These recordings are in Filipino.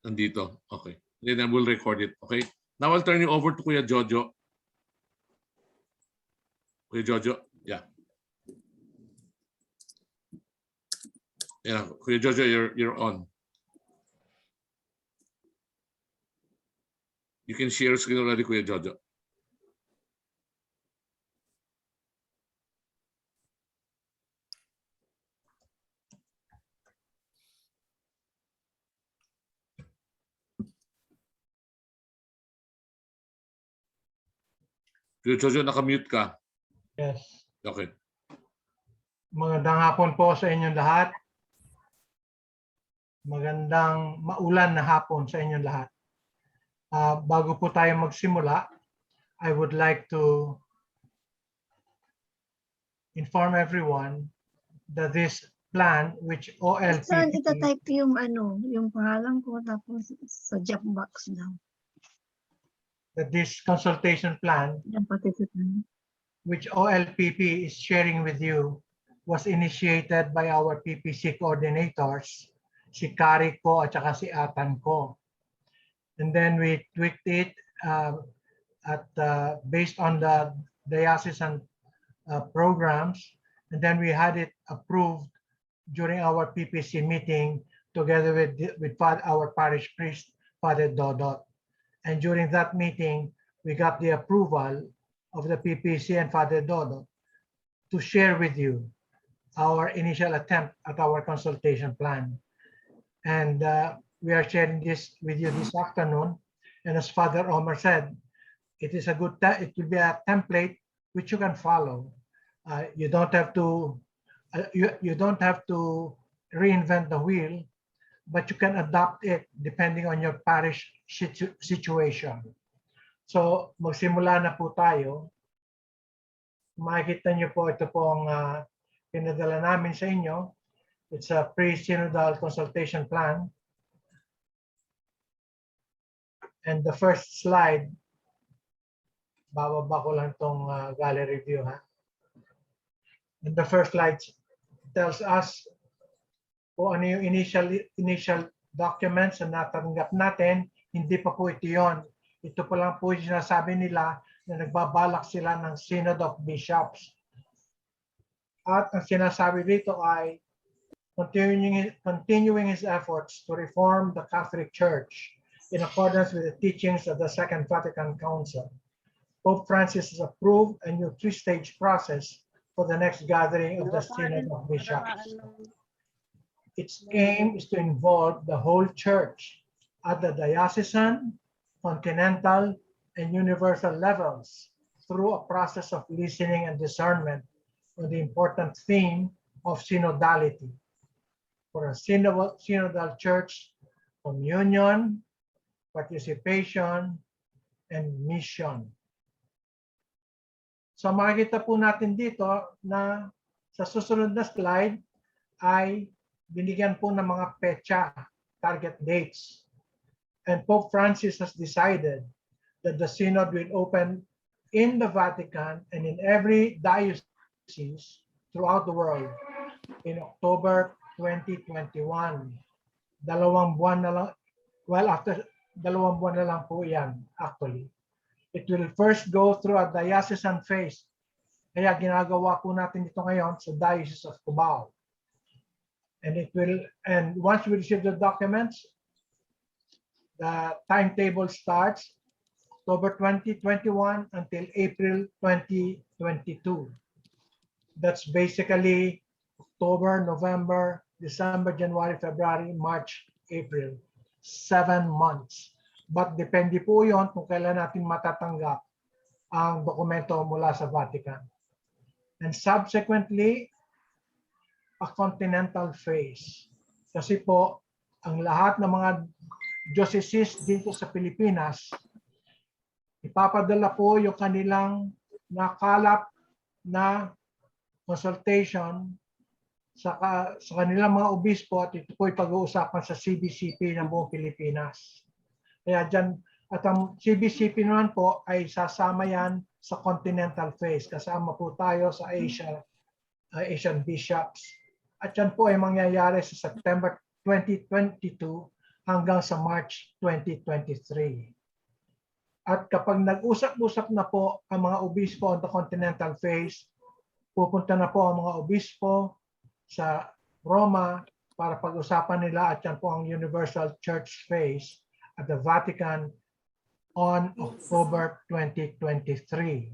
Nandito. Okay. Then I will record it. Okay. Now I'll turn you over to Kuya Jojo. Kuya Jojo. Yeah. Yeah. Kuya Jojo, you're on. You can share screen already, Kuya Jojo. Kuya Jojo, nakamute ka. Yes. Okay. Magandang hapon po sa inyong lahat. Magandang maulan na hapon sa inyong lahat. Bago po tayo magsimula, I would like to inform everyone that this plan, which OLP... Saan itatype yung yung pangalan ko tapos sa job box daw. That this consultation plan, Yung participant. which OLPP is sharing with you, was initiated by our PPC coordinators, si Kari ko at saka si Atan ko. And then we tweaked it based on the diocesan programs, and then we had it approved during our PPC meeting together with our parish priest, Father Dodot. And during that meeting, we got the approval of the PPC and Father Dodot to share with you our initial attempt at our consultation plan. And we are sharing this with you this afternoon. And as Father Omer said, it is a good, it will be a template which you can follow. You don't have to, you don't have to reinvent the wheel, but you can adapt it depending on your parish situation. So magsimula na po tayo. Makikita niyo po ito pong pinadala namin sa inyo. It's a Pre-Synodal consultation plan. And the first slide, bababa ko lang itong gallery view. And the first slide tells us kung ano yung initial documents na natanggap natin. Hindi pa po ito yun. Ito pa lang po yung sinasabi nila na nagbabalak sila ng Synod of Bishops. At ang sinasabi dito ay continuing his efforts to reform the Catholic Church in accordance with the teachings of the Second Vatican Council. Pope Francis has approved a new three-stage process for the next gathering of the Synod of Bishops. Its aim is to involve the whole Church at the diocesan, continental, and universal levels through a process of listening and discernment on the important theme of synodality. For a synodal church, communion, participation, and mission. So makikita po natin dito na sa susunod na slide ay binigyan po ng mga petsa, target dates. And Pope Francis has decided that the Synod will open in the Vatican and in every diocese throughout the world in October 2021. Dalawang buwan na lang, well, after 2 buwan na lang po yan, actually. It will first go through a diocesan phase. Kaya ginagawa po natin ito ngayon sa Diocese of Cubao. And once we receive the documents, the timetable starts October 2021 until April 2022. That's basically October, November, December, January, February, March, April. 7 months. But depende po yon kung kailan natin matatanggap ang dokumento mula sa Vatican. And subsequently, a continental phase. Kasi po, ang lahat ng mga dioceses dito sa Pilipinas, ipapadala po yung kanilang nakalap na consultation sa kanilang mga obispo at ito po ay pag-uusapan sa CBCP ng buong Pilipinas. Kaya dyan, at ang CBCP naman po ay sasama yan sa continental phase. Kasama po tayo sa Asian Bishops. At yan po ay mangyayari sa September 2022 hanggang sa March 2023. At kapag nag-usap-usap na po ang mga obispo on the continental phase, pupunta na po ang mga obispo sa Roma para pag-usapan nila at yan po ang Universal Church phase at the Vatican on October 2023.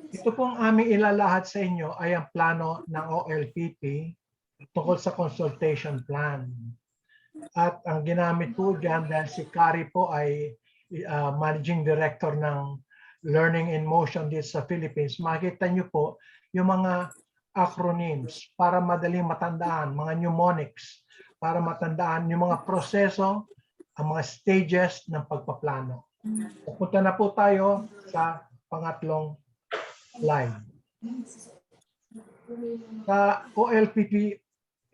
Ito pong aming ilalahad sa inyo ay ang plano ng OLPP tungkol sa consultation plan. At ang ginamit po dyan dahil si Kari po ay Managing Director ng Learning in Motion dito sa Philippines, makikita nyo po yung mga acronyms para madaling matandaan, mga mnemonics para matandaan yung mga proseso, ang mga stages ng pagpaplano. Pupunta na po tayo sa pangatlong slide. Sa OLPP,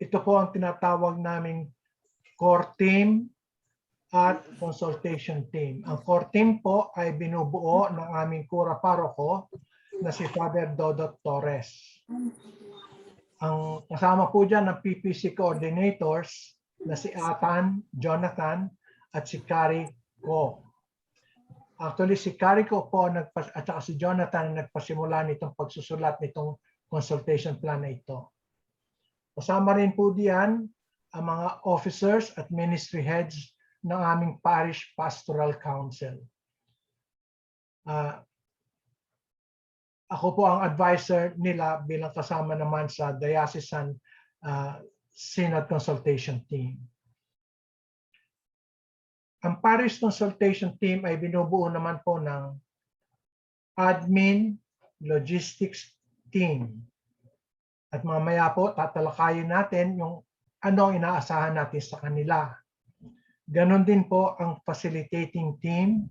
ito po ang tinatawag naming core team at consultation team. Ang core team po ay binubuo ng aming kura paroko na si Father Dodot Torres. Ang kasama po dyan ng PPC coordinators na si Atan, Jonathan, at si Kari Ko. Actually, si Kari Ko po at saka si Jonathan nagpasimula nitong pagsusulat nitong consultation plan na ito. Kasama rin po diyan ang mga officers at ministry heads ng aming Parish Pastoral Council. Ako po ang advisor nila bilang kasama naman sa Diocesan Synod Consultation Team. Ang Parish Consultation Team ay binubuo naman po ng Admin Logistics Team. At mamaya po tatalakayin natin yung ano ang inaasahan natin sa kanila. Ganon din po ang Facilitating Team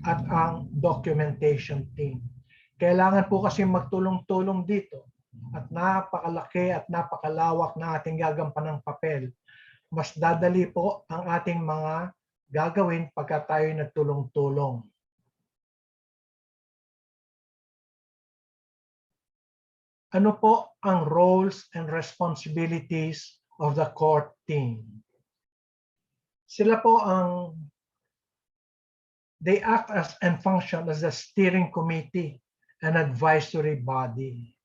at ang Documentation Team. Kailangan po kasi magtulong-tulong dito at napakalaki at napakalawak na ating gagampan ng papel. Mas dadali po ang ating mga gagawin pagka tayo nagtulong-tulong. Ano po ang roles and responsibilities of the core team? Sila po they act as and function as a steering committee and advisory body.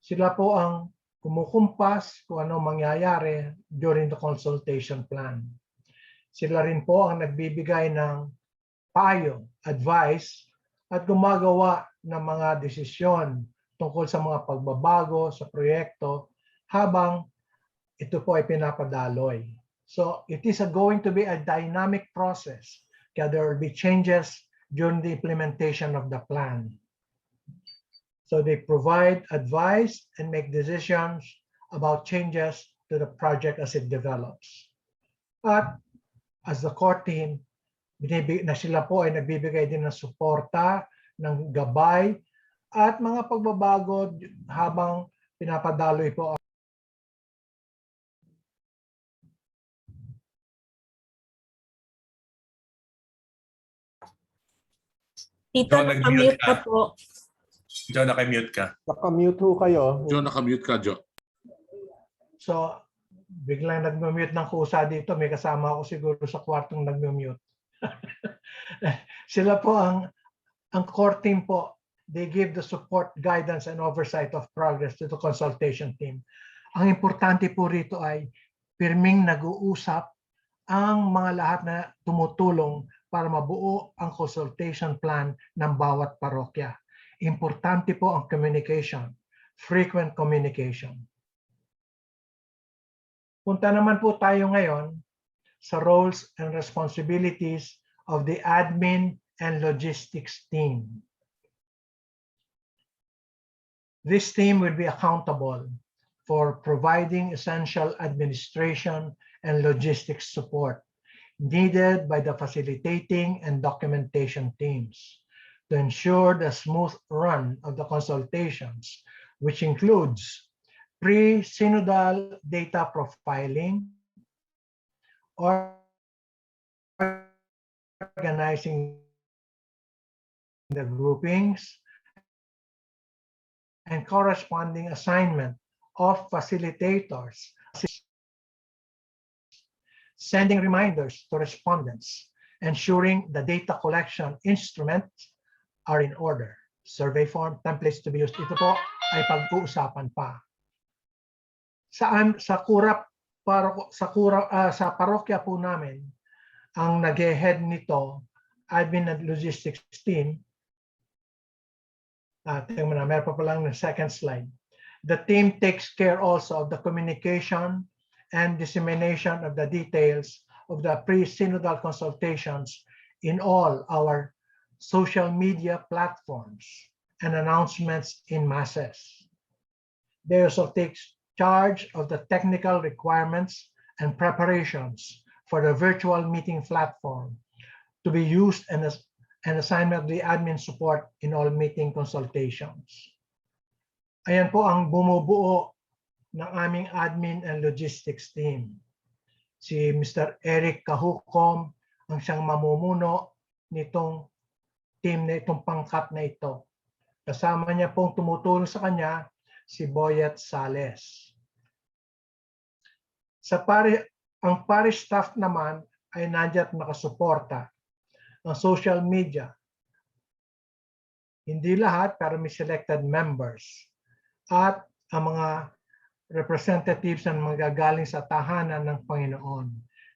Sila po ang kumukumpas kung ano mangyayari during the consultation plan. Sila rin po ang nagbibigay ng payo, advice, at gumagawa ng mga desisyon tungkol sa mga pagbabago sa proyekto habang ito po ay pinapadaloy. So it is going to be a dynamic process. Kaya there will be changes during the implementation of the plan. So they provide advice and make decisions about changes to the project as it develops. At as the core team, na sila po ay nagbibigay din ng suporta, ng gabay, at mga pagbabago habang pinapadaloy po. Tito, John, nag-mute nakamute ka ka. po. John, naka-mute ka. Naka-mute ho kayo. Joe, nakamute ka, Joe. So, biglang nag-mute ng kusa dito. May kasama ako siguro sa kwartong nag-mute. Sila po ang core team po. They give the support, guidance, and oversight of progress to the consultation team. Ang importante po rito ay pirming nag-uusap ang mga lahat na tumutulong para mabuo ang consultation plan ng bawat parokya. Importante po ang communication, frequent communication. Punta naman po tayo ngayon sa roles and responsibilities of the admin and logistics team. This team will be accountable for providing essential administration and logistics support needed by the facilitating and documentation teams to ensure the smooth run of the consultations, which includes pre-synodal data profiling, organizing the groupings, and corresponding assignment of facilitators sending reminders to respondents, ensuring the data collection instruments are in order. Survey form, templates to be used. Ito po ay pag-uusapan pa. Sa parokya po namin, ang nag-head nito, admin and logistics team. Tingnan mo na, meron pa palang ng second slide. The team takes care also of the communication and dissemination of the details of the pre-synodal consultations in all our social media platforms and announcements in masses. They also take charge of the technical requirements and preparations for the virtual meeting platform to be used and assignment of the admin support in all meeting consultations. Ayan po ang bumubuo ng aming admin and logistics team. Si Mr. Eric Kahukom ang siyang mamumuno nitong team na itong pangkat na ito. Kasama niya pong tumutulong sa kanya si Boyet Sales. Ang parish staff naman ay nandiyan at nakasuporta ng social media. Hindi lahat, pero may selected members. At ang mga representatives na magagaling sa tahanan ng Panginoon.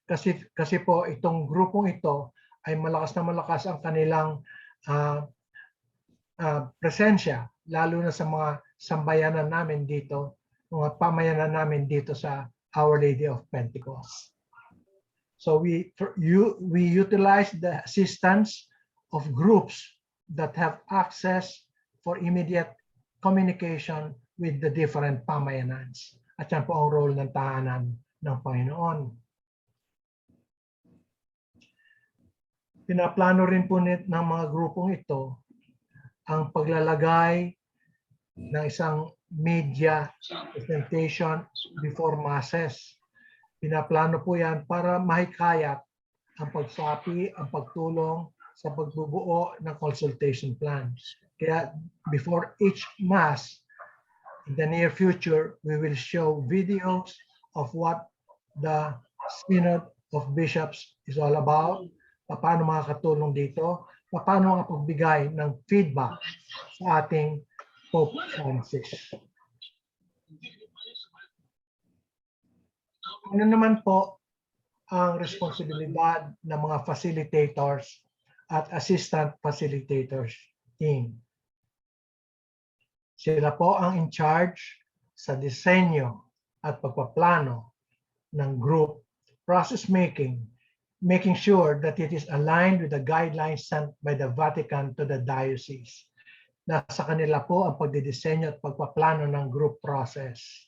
Kasi po itong grupong ito ay malakas na malakas ang kanilang presensya, lalo na sa mga sambayanan namin dito, mga pamayanan namin dito sa Our Lady of Pentecost. So we utilize the assistance of groups that have access for immediate communication with the different pamayanans. At yan po ang role ng tahanan ng Panginoon. Pinaplano rin po ng mga grupong ito ang paglalagay ng isang media presentation before masses. Pinaplano po yan para mahikayat ang pagsapi, ang pagtulong sa pagbubuo ng consultation plan. Kaya before each mass, in the near future, we will show videos of what the Synod of Bishops is all about, paano makakatulong dito, paano makapagbigay ng feedback sa ating Pope Francis. Ano naman po ang responsibilidad ng mga facilitators at assistant facilitators team? Sila po ang in charge sa disenyo at pagpaplano ng group process making sure that it is aligned with the guidelines sent by the Vatican to the diocese. Nasa kanila po ang pagdidisenyo at pagpaplano ng group process.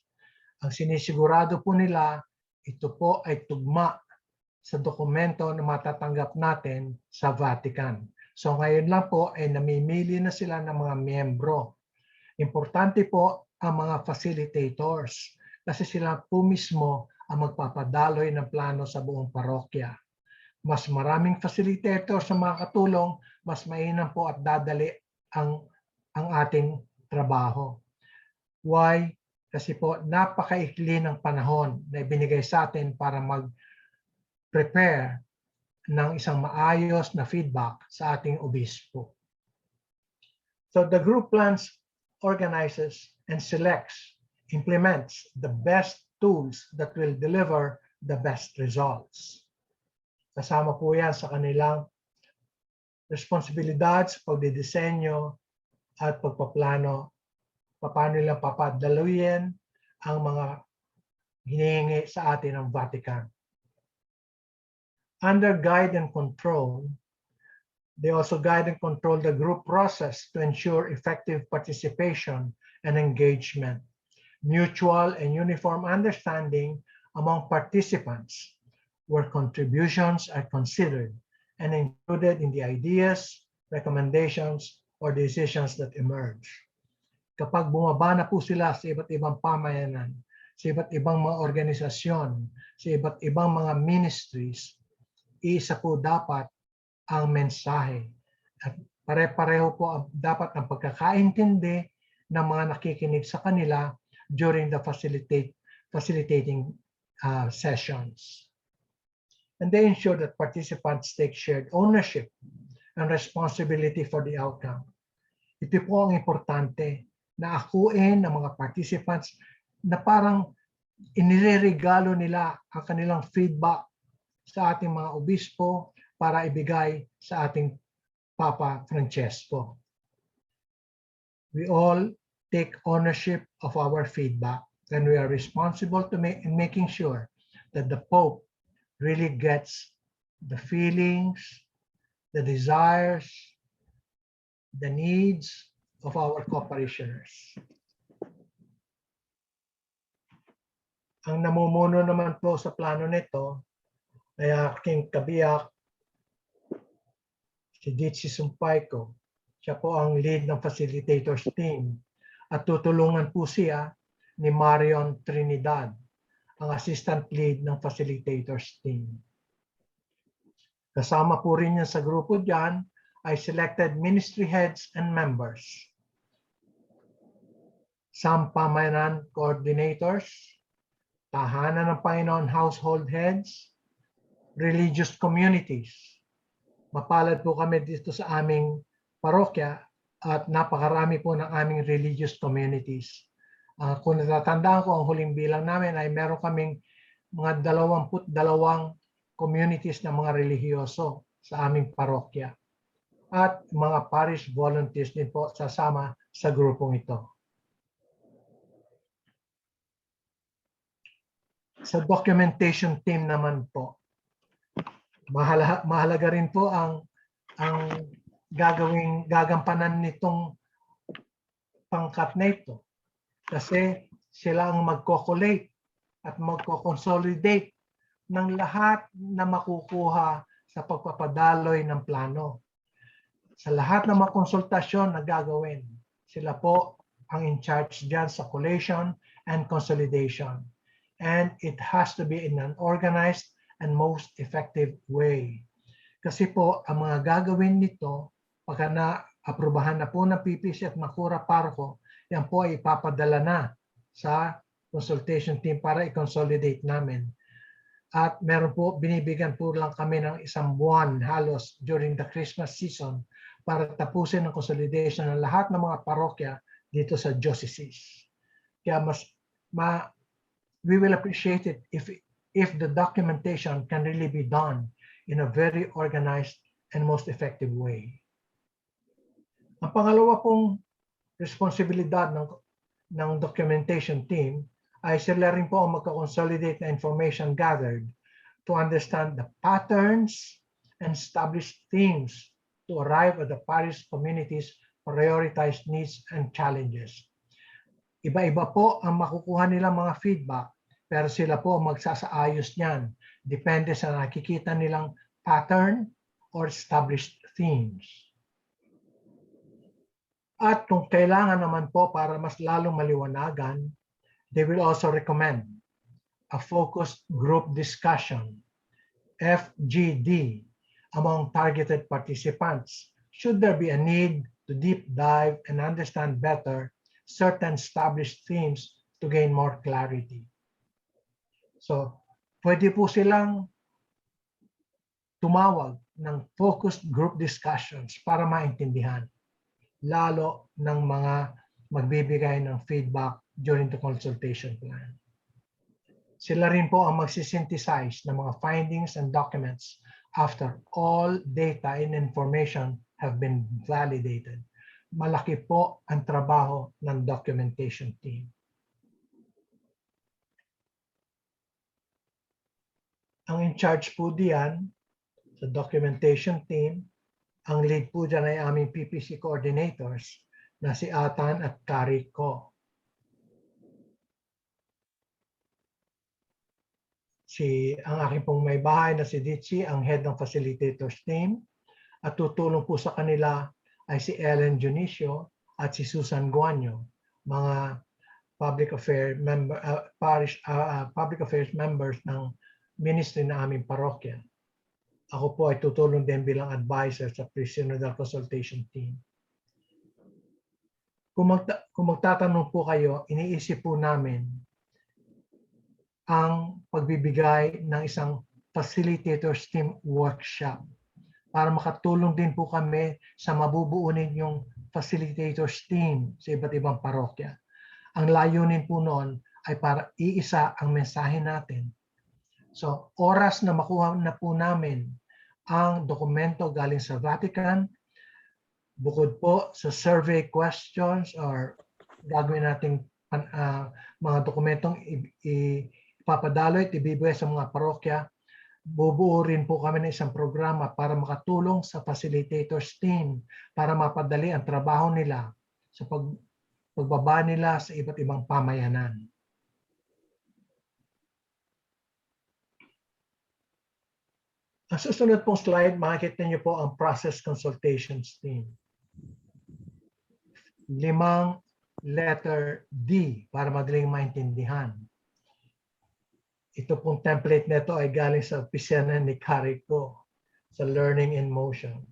Ang sinisigurado po nila, ito po ay tugma sa dokumento na matatanggap natin sa Vatican. So ngayon lang po ay namimili na sila ng mga miyembro. Importante po ang mga facilitators kasi sila po mismo ang magpapadaloy ng plano sa buong parokya. Mas maraming facilitators na makakatulong, mas mainam po at dadali ang ating trabaho. Why? Kasi po napakaikli ng panahon na ibinigay sa atin para mag-prepare ng isang maayos na feedback sa ating obispo. So the group plans, organizes, and selects, implements the best tools that will deliver the best results. Kasama po yan sa kanilang responsibilidad sa pagdidisenyo at pagpaplano, paano nila papadaluyin ang mga hinihingi sa atin ng Vatican. Under guide and control, they also guide and control the group process to ensure effective participation and engagement, mutual and uniform understanding among participants, where contributions are considered and included in the ideas, recommendations, or decisions that emerge. Kapag bumaba na po sila sa iba't ibang pamayanan, sa iba't ibang mga organisasyon, sa iba't ibang mga ministries, isa po dapat ang mensahe. At pare-pareho po dapat ang pagkakaintindi ng mga nakikinig sa kanila during the facilitating sessions. and they ensure that participants take shared ownership and responsibility for the outcome. Ito po ang importante na akuin ng mga participants na parang iniregalo nila ang kanilang feedback sa ating mga obispo para ibigay sa ating Papa Francesco. We all take ownership of our feedback, and we are responsible to making sure that the Pope really gets the feelings, the desires, the needs of our co-parishioners. Ang namumuno naman po sa plano nito ay aking kabiyak, si Ditsi Sumpayko. Siya po ang lead ng facilitators team at tutulungan po siya ni Marion Trinidad, ang assistant lead ng facilitators team. Kasama po rin niya sa grupo dyan ay selected ministry heads and members, sampamanan coordinators, tahanan ng Panginoon household heads, religious communities. Mapalad po kami dito sa aming parokya at napakarami po ng aming religious communities. Kung natatandaan ko, ang huling bilang namin ay meron kaming mga 22 communities ng mga relihiyoso sa aming parokya. At mga parish volunteers din po sasama sa grupong ito. Sa documentation team naman po, mahalaga rin po ang gagampanan nitong pangkat na ito. Kasi sila ang magko-collate at magko-consolidate ng lahat na makukuha sa pagpapadaloy ng plano. Sa lahat ng mga konsultasyon na gagawin, sila po ang in charge dyan sa collation and consolidation. And it has to be in an organized and most effective way. Kasi po, ang mga gagawin nito, pagka na-aprobahan na po ng PPC at Makura Parko, yan po ay ipapadala na sa consultation team para i-consolidate namin. At meron po, binibigyan po lang kami ng 1 buwan halos during the Christmas season para tapusin ang consolidation ng lahat ng mga parokya dito sa diocese. Kaya we will appreciate it if the documentation can really be done in a very organized and most effective way. Ang pangalawa pong responsibilidad ng documentation team ay sila rin po ang magka-consolidate na information gathered to understand the patterns and establish themes to arrive at the parish community's prioritized needs and challenges. Iba-iba po ang makukuha nilang mga feedback, pero sila po ang magsasaayos niyan. Depende sa nakikita nilang pattern or established themes. At kung kailangan naman po para mas lalong maliwanagan, they will also recommend a focused group discussion, FGD, among targeted participants, should there be a need to deep dive and understand better certain established themes to gain more clarity. So, pwede po silang tumawag ng focused group discussions para maintindihan, lalo ng mga magbibigay ng feedback during the consultation plan. Sila rin po ang magsisynthesize ng mga findings and documents after all data and information have been validated. Malaki po ang trabaho ng documentation team. Ang in charge po diyan sa documentation team, ang lead po dyan ay aming PPC coordinators na si Atan at Kari ko. Ang aking pong may bahay na si Ditsi, ang head ng facilitators team, at tutulong po sa kanila ay si Ellen Junicio at si Susan Guanyo, mga public affairs members ng ministry na aming parokya. Ako po ay tutulong din bilang advisor sa Pre-Synodal consultation team. Kung magtatanong po kayo, iniisip po namin ang pagbibigay ng isang Facilitators Team Workshop para makatulong din po kami sa mabubuo ninyong facilitators team sa iba't ibang parokya. Ang layunin po noon ay para iisa ang mensahe natin. So, oras na makuha na po namin ang dokumento galing sa Vatican, bukod po sa survey questions or gagawin nating mga dokumentong ipapadalo at ibibigay sa mga parokya, bubuo rin po kami ng isang programa para makatulong sa facilitators team para mapadali ang trabaho nila sa pagbaba nila sa iba't ibang pamayanan. Ang susunod pong slide, makikita niyo po ang process consultations team. 5 letter D para madaling maintindihan. Ito pong template nito ay galing sa opisina ni Carico sa Learning in Motion.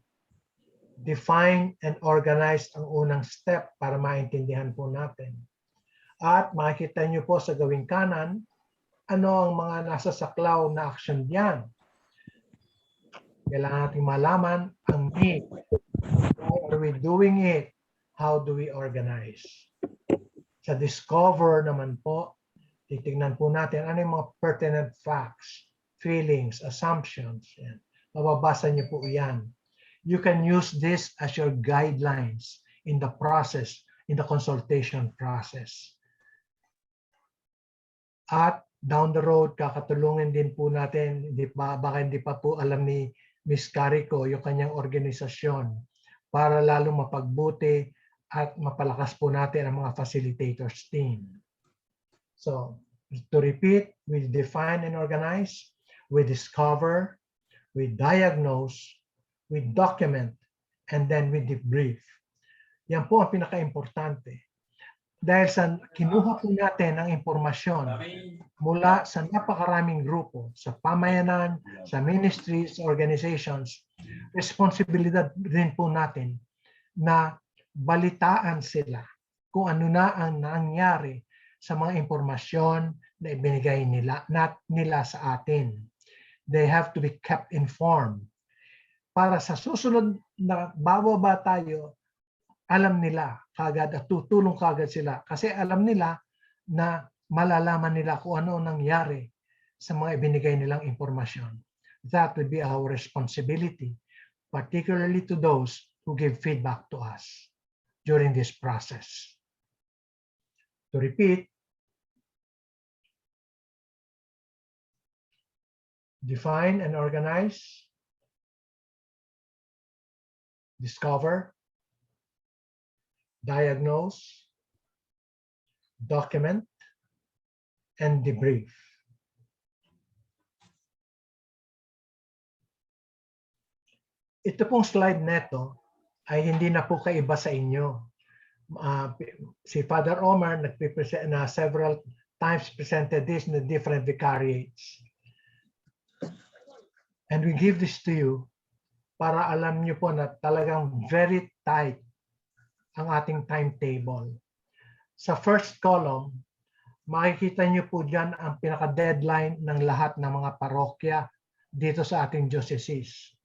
Define and organize ang unang step para maintindihan po natin. At makikita niyo po sa gawing kanan, ano ang mga nasa saklaw na action diyan. Kailangan natin malaman ang need. Why are we doing it? How do we organize? Sa discover naman po, titignan po natin ano yung mga pertinent facts, feelings, assumptions. Yan. Mababasa niyo po yan. You can use this as your guidelines in the process, in the consultation process. At down the road, kakatulungin din po natin, baka hindi pa po alam ni Ms. Carico yung kanyang organisasyon para lalo mapagbuti at mapalakas po natin ang mga facilitators team. So, to repeat, we define and organize, we discover, we diagnose, we document, and then we debrief. Yan po ang pinaka-importante. Dahil sa kinuha po natin ang impormasyon mula sa napakaraming grupo, sa pamayanan, sa ministries, organizations, responsibilidad rin po natin na balitaan sila kung ano na ang nangyari sa mga impormasyon na ibinigay nila sa atin. They have to be kept informed. Para sa susunod na bababa tayo, alam nila kagad at tutulong kagad sila kasi alam nila na malalaman nila kung ano nangyari sa mga ibinigay nilang impormasyon. That would be our responsibility, particularly to those who give feedback to us during this process. To repeat, define and organize, discover, diagnose, document, and debrief. Ito pong slide neto ay hindi na po kaiba sa inyo. Si Father Omar nagpipresent na several times presented this in the different vicariates. And we give this to you para alam niyo po na talagang very tight ang ating timetable. Sa first column, makikita niyo po dyan ang pinaka-deadline ng lahat ng mga parokya dito sa ating diocese.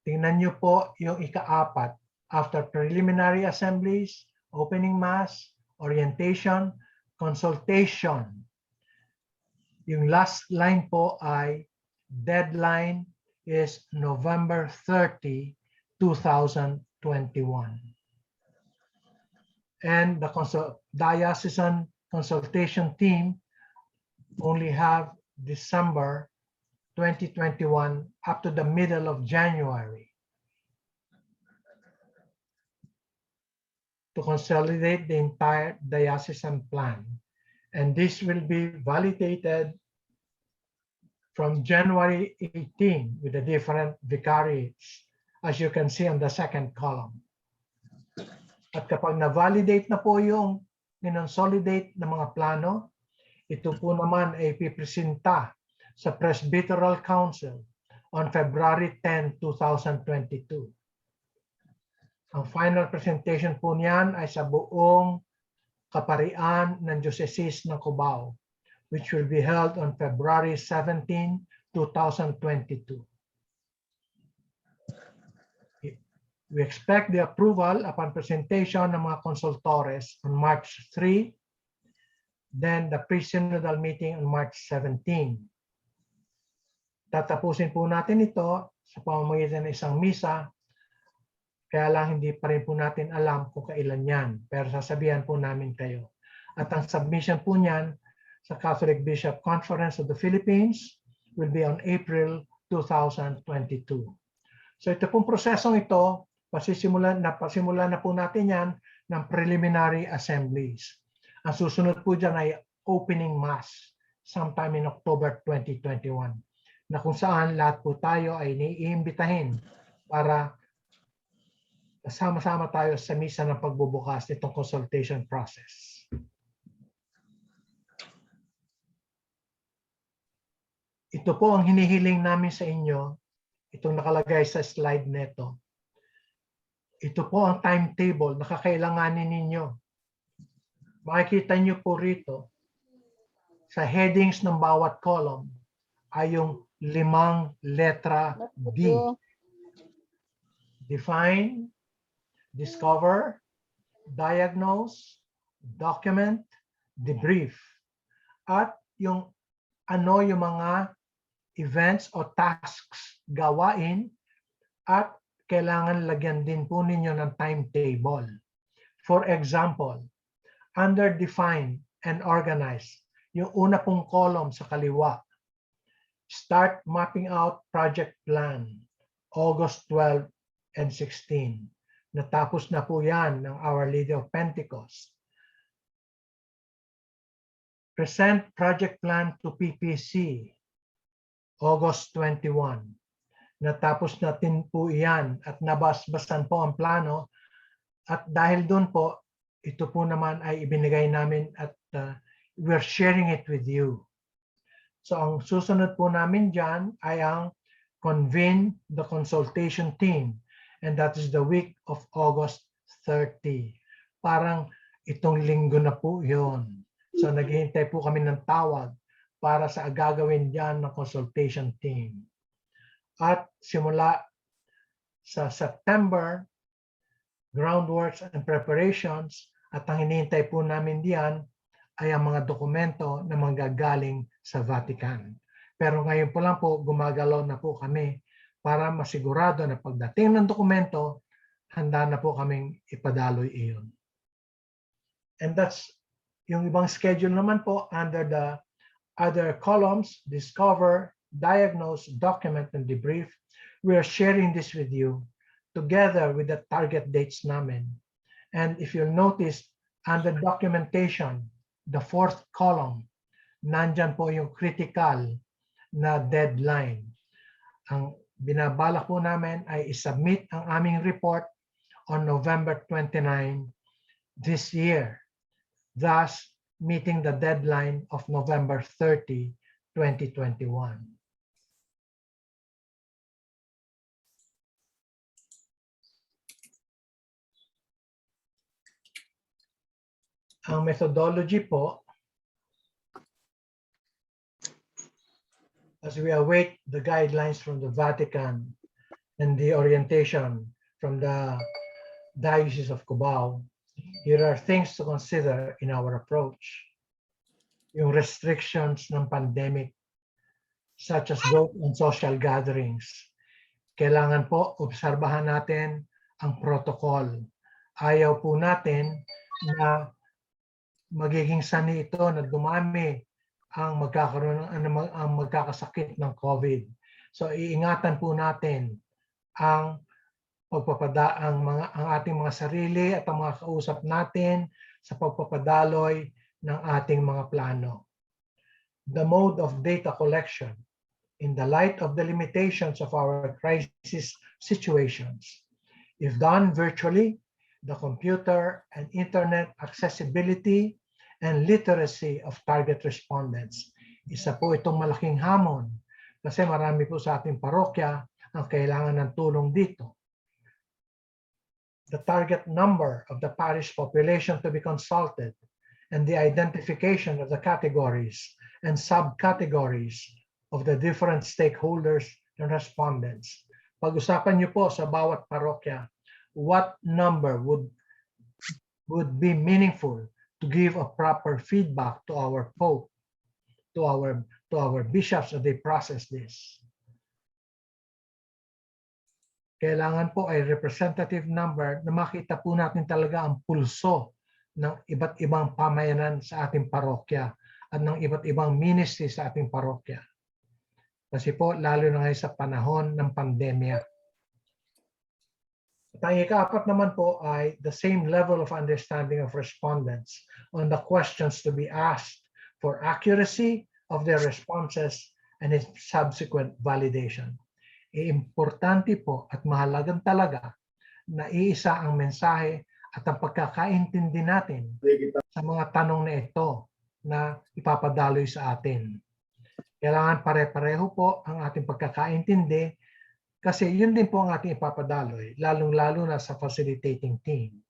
Tingnan niyo po yung ika-4, after preliminary assemblies, opening mass, orientation, consultation. Yung last line po ay deadline is November 30, 2021. And the diocesan consultation team only have December 2021 up to the middle of January to consolidate the entire diocesan plan. And this will be validated from January 18 with the different vicariates, as you can see on the second column. At kapag na-validate na po yung consolidate na mga plano, ito po naman ay pipresenta sa Presbyteral Council on February 10, 2022. Ang final presentation po niyan ay sa buong kaparian ng Diocese ng Cubao, which will be held on February 17 2022. We expect the approval upon presentation ng mga konsultores on March 3, then the pre-synodal meeting on March 17. Tatapusin po natin ito sa pamamagitan ng isang misa, kaya lang hindi pa rin po natin alam kung kailan yan, pero sasabihan po namin kayo. At ang submission po niyan sa Catholic Bishop Conference of the Philippines will be on April 2022. So ito pong prosesong ito, pasimulan na po natin yan ng preliminary assemblies. Ang susunod po dyan ay opening mass sometime in October 2021, na kung saan lahat po tayo ay naiimbitahin para sama-sama tayo sa misa ng pagbubukas nitong consultation process. Ito po ang hinihiling namin sa inyo, itong nakalagay sa slide neto. Ito po ang timetable na kakailanganin ninyo. Makikita nyo po rito, sa headings ng bawat column ay yung 5 letra D. Define, discover, diagnose, document, debrief. At yung ano yung mga events o tasks, gawain, at kailangan lagyan din po ninyo ng timetable. For example, under define and organize, yung una pong column sa kaliwa, start mapping out project plan, August 12 and 16. Natapos na po yan ng Our Lady of Pentecost. Present project plan to PPC, August 21. Natapos natin po iyan at nabasbasan po ang plano. At dahil doon po, ito po naman ay ibinigay namin at we're sharing it with you. So ang susunod po namin dyan ay ang convene the consultation team. And that is the week of August 30. Parang itong linggo na po yun. So naghihintay po kami ng tawag para sa gagawin dyan ng consultation team. At simula sa September, groundworks and preparations, at ang hinihintay po namin diyan ay ang mga dokumento na manggagaling sa Vatican. Pero ngayon po lang po, gumagalaw na po kami para masigurado na pagdating ng dokumento, handa na po kaming ipadaloy iyon. And that's yung ibang schedule naman po under the other columns, discover, diagnose, document, and debrief. We are sharing this with you together with the target dates namin. And if you'll notice, under documentation, the 4th column, nandyan po yung critical na deadline. Ang binabalak po namin ay isubmit ang aming report on November 29 this year, thus meeting the deadline of November 30, 2021. Ang methodology po, as we await the guidelines from the Vatican and the orientation from the Diocese of Cubao, here are things to consider in our approach. Yung restrictions ng pandemic, such as those on social gatherings. Kailangan po obserbahan natin ang protocol. Ayaw po natin na magiging sani ito na dumami ang magkakasakit ng COVID. So iingatan po natin ang ang ating mga sarili at ang mga kausap natin sa pagpapadaloy ng ating mga plano. The mode of data collection in the light of the limitations of our crisis situations. If done virtually, the computer and internet accessibility and literacy of target respondents. Isa po itong malaking hamon kasi marami po sa ating parokya ang kailangan ng tulong dito. The target number of the parish population to be consulted and the identification of the categories and subcategories of the different stakeholders and respondents. Pag-usapan niyo po sa bawat parokya, what number would be meaningful to give a proper feedback to our Pope, to our bishops as they process this. Kailangan po ay representative number na makita po natin talaga ang pulso ng iba't ibang pamayanan sa ating parokya at ng iba't ibang ministry sa ating parokya. Kasi po, lalo na ngayon sa panahon ng pandemya. At ang ika-apat naman po ay the same level of understanding of respondents on the questions to be asked for accuracy of their responses and its subsequent validation. Importante po at mahalagang talaga na iisa ang mensahe at ang pagkakaintindi natin sa mga tanong na ito na ipapadaloy sa atin. Kailangan pare-pareho po ang ating pagkakaintindi kasi yun din po ang ating ipapadaloy, lalong-lalo na sa facilitating team.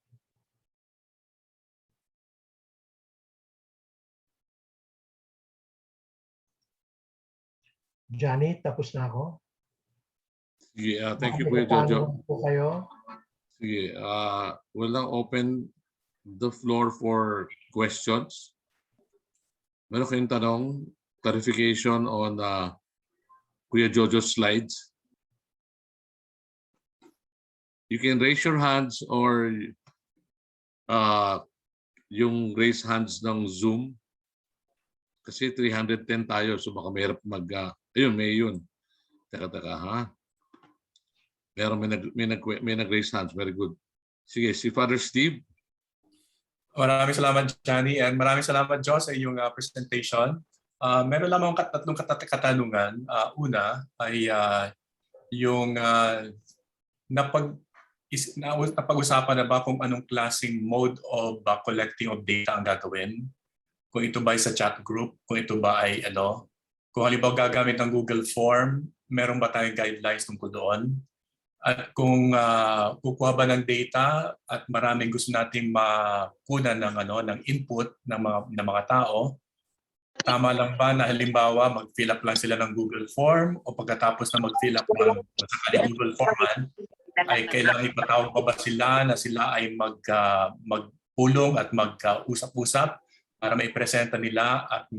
Johnny, tapos na ako. Sige, thank you, Kuya Jojo. Po kayo. Sige, we'll now open the floor for questions. Meron kayong tanong, clarification on Kuya Jojo's slides? You can raise your hands or yung raise hands ng Zoom. Kasi 310 tayo, so baka mahirap ayun, may yun. Teka, ha? Meron may nag-raise hands. Very good. Sige, si Father Steve. Maraming salamat, Johnny, and maraming salamat, Joe, sa iyong presentation. Meron lamang tatlong katanungan. Una ay yung napag-usapan na ba kung anong klaseng mode of collecting of data ang gagawin? Kung ito ba ay sa chat group, kung ito ba ay kung halimbawa gagamit ng Google Form, meron ba tayong guidelines tungkol doon? At kung kukuha ba ng data at maraming gusto nating makunan ng input ng mga tao, tama lang ba na halimbawa mag-fill up lang sila ng Google Form o pagkatapos na mag-fill up ng Google Form ay kailangan ipatawag pa ba sila na sila ay magpulong at mag-usap-usap para maipresenta nila at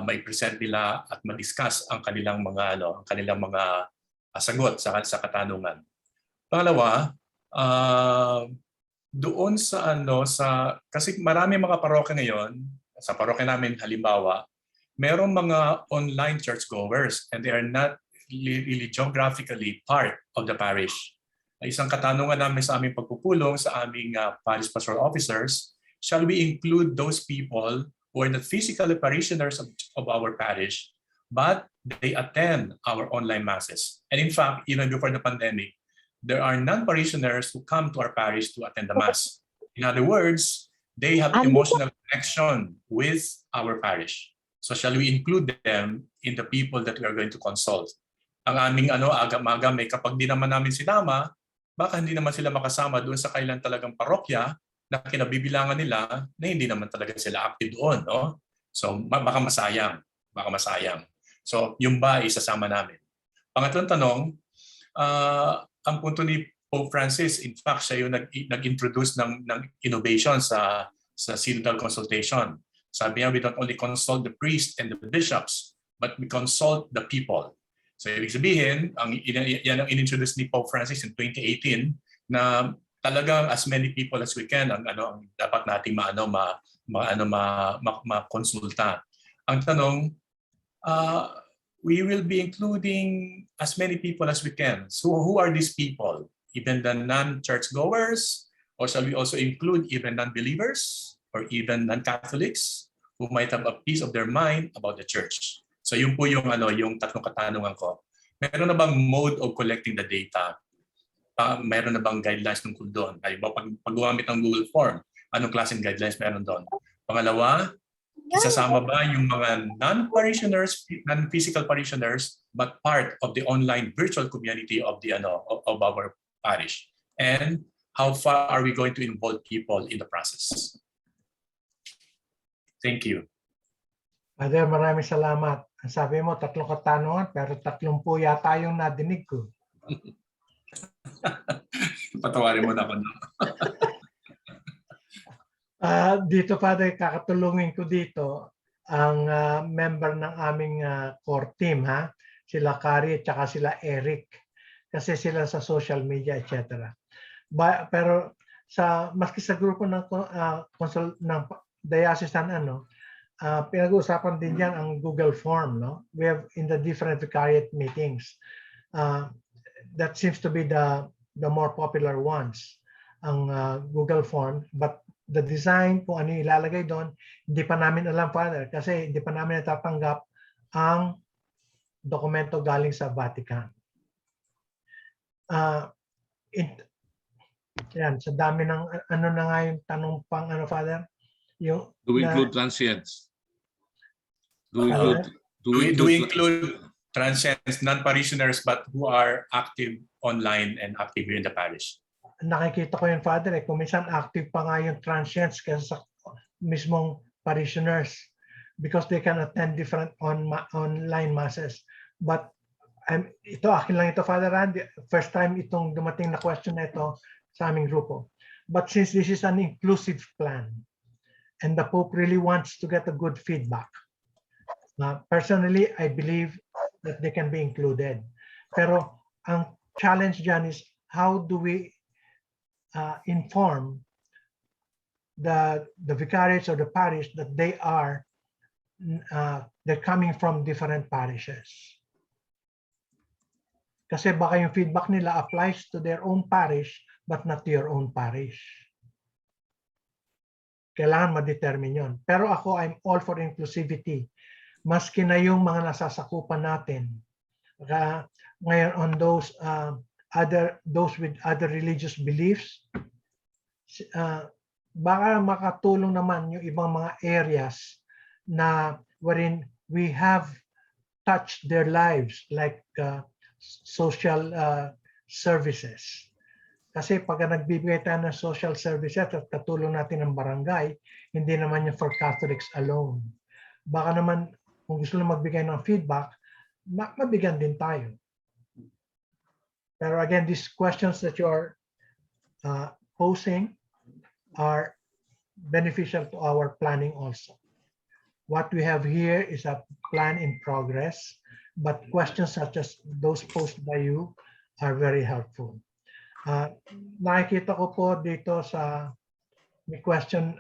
maipresent nila at ma-discuss ang kanilang mga sagot sa katanungan. Pangalawa, doon sa kasi marami mga parokya ngayon, sa parokya namin halimbawa, merong mga online churchgoers and they are not really geographically part of the parish. Isang katanungan namin sa aming pagpupulong sa aming parish pastoral officers, shall we include those people who are not physically parishioners of our parish, but they attend our online masses? And in fact, even before the pandemic, there are non-parishioners who come to our parish to attend the mass. In other words, they have emotional connection with our parish. So shall we include them in the people that we are going to consult? Ang aming agam-agam may kapag di naman namin sinama, baka hindi naman sila makasama doon sa kailan talagang parokya na kinabibilangan nila na hindi naman talaga sila active doon. No? So baka masayang. So yung ba isasama namin. Pangatlong tanong, ang punto ni Pope Francis, in fact, siya yung nag-introduce ng innovation sa synodal consultation. Sabi niya, we don't only consult the priests and the bishops, but we consult the people. So ibig sabihin, yan ang in-introduce ni Pope Francis in 2018 na talagang as many people as we can ang dapat nating makonsulta. Ang tanong, we will be including as many people as we can. So who are these people? Even the non-churchgoers? Or shall we also include even non-believers or even non-Catholics who might have a piece of their mind about the church? So yun po yung tatlong katanungan ko. Meron na bang mode of collecting the data? Meron na bang guidelines tungkol doon? Pag gumamit ng Google Form, anong klaseng guidelines meron doon? Pangalawa, isasama ba yung mga non-parishioners, non-physical parishioners, but part of the online virtual community of our parish? And how far are we going to involve people in the process? Thank you. Father, maraming salamat. Ang sabi mo, 3 katanungan, pero 30 yata yung nadinig ko. Patawarin mo na ako. No? Dito, Father, kakatulungin ko dito ang member ng aming core team, ha? Sila Kari at saka sila Eric. Kasi sila sa social media, etc. Pero maski sa grupo ng diocesan, pinag-uusapan din yan ang Google Form, no? We have in the different vicariate meetings. That seems to be the more popular ones, ang Google Form. But the design, kung ano ilalagay doon, hindi pa namin alam, Father, kasi hindi pa namin natatanggap ang dokumento galing sa Vatican. Yan, sa dami ng ano na nga yung tanong pang Father? Yung, Do we include transients? Do we include transients, non-parishioners, but who are active online and active here in the parish? Nakikita ko yung Father, kung minsan active pa nga yung transients kaysa sa mismong parishioners because they can attend different online masses. But akin lang ito, Father Randy, first time itong dumating na question na ito sa aming grupo. But since this is an inclusive plan and the Pope really wants to get a good feedback, personally, I believe that they can be included. Pero ang challenge dyan is how do we inform the vicariates or the parish that they're coming from different parishes. Kasi baka yung feedback nila applies to their own parish but not to your own parish. Kailangan ma-determine yun. Pero ako, I'm all for inclusivity. Maski na yung mga nasasakupan natin. Ngayon on those with other religious beliefs, baka makatulong naman yung ibang mga areas na wherein we have touched their lives like social services. Kasi pag nagbibigay tayo ng social services at katulong natin ng barangay, hindi naman yung for Catholics alone. Baka naman kung gusto lang magbigay ng feedback, mabigyan din tayo. Pero again, these questions that you are posing are beneficial to our planning also. What we have here is a plan in progress, but questions such as those posed by you are very helpful. Nakikita ko po dito may question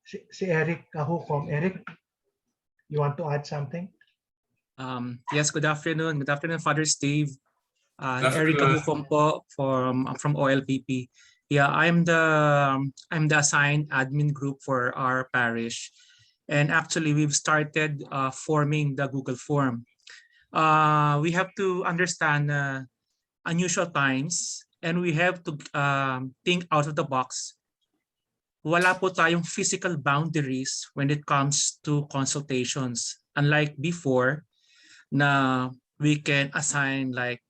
si Eric Kahukom. Eric, you want to add something? Yes, good afternoon. Good afternoon, Father Steve. Eric Kahukom po from OLPP. Yeah, I'm the assigned admin group for our parish, and actually we've started forming the Google form. We have to understand unusual times, and we have to think out of the box. Wala po tayong physical boundaries when it comes to consultations. Unlike before, na we can assign like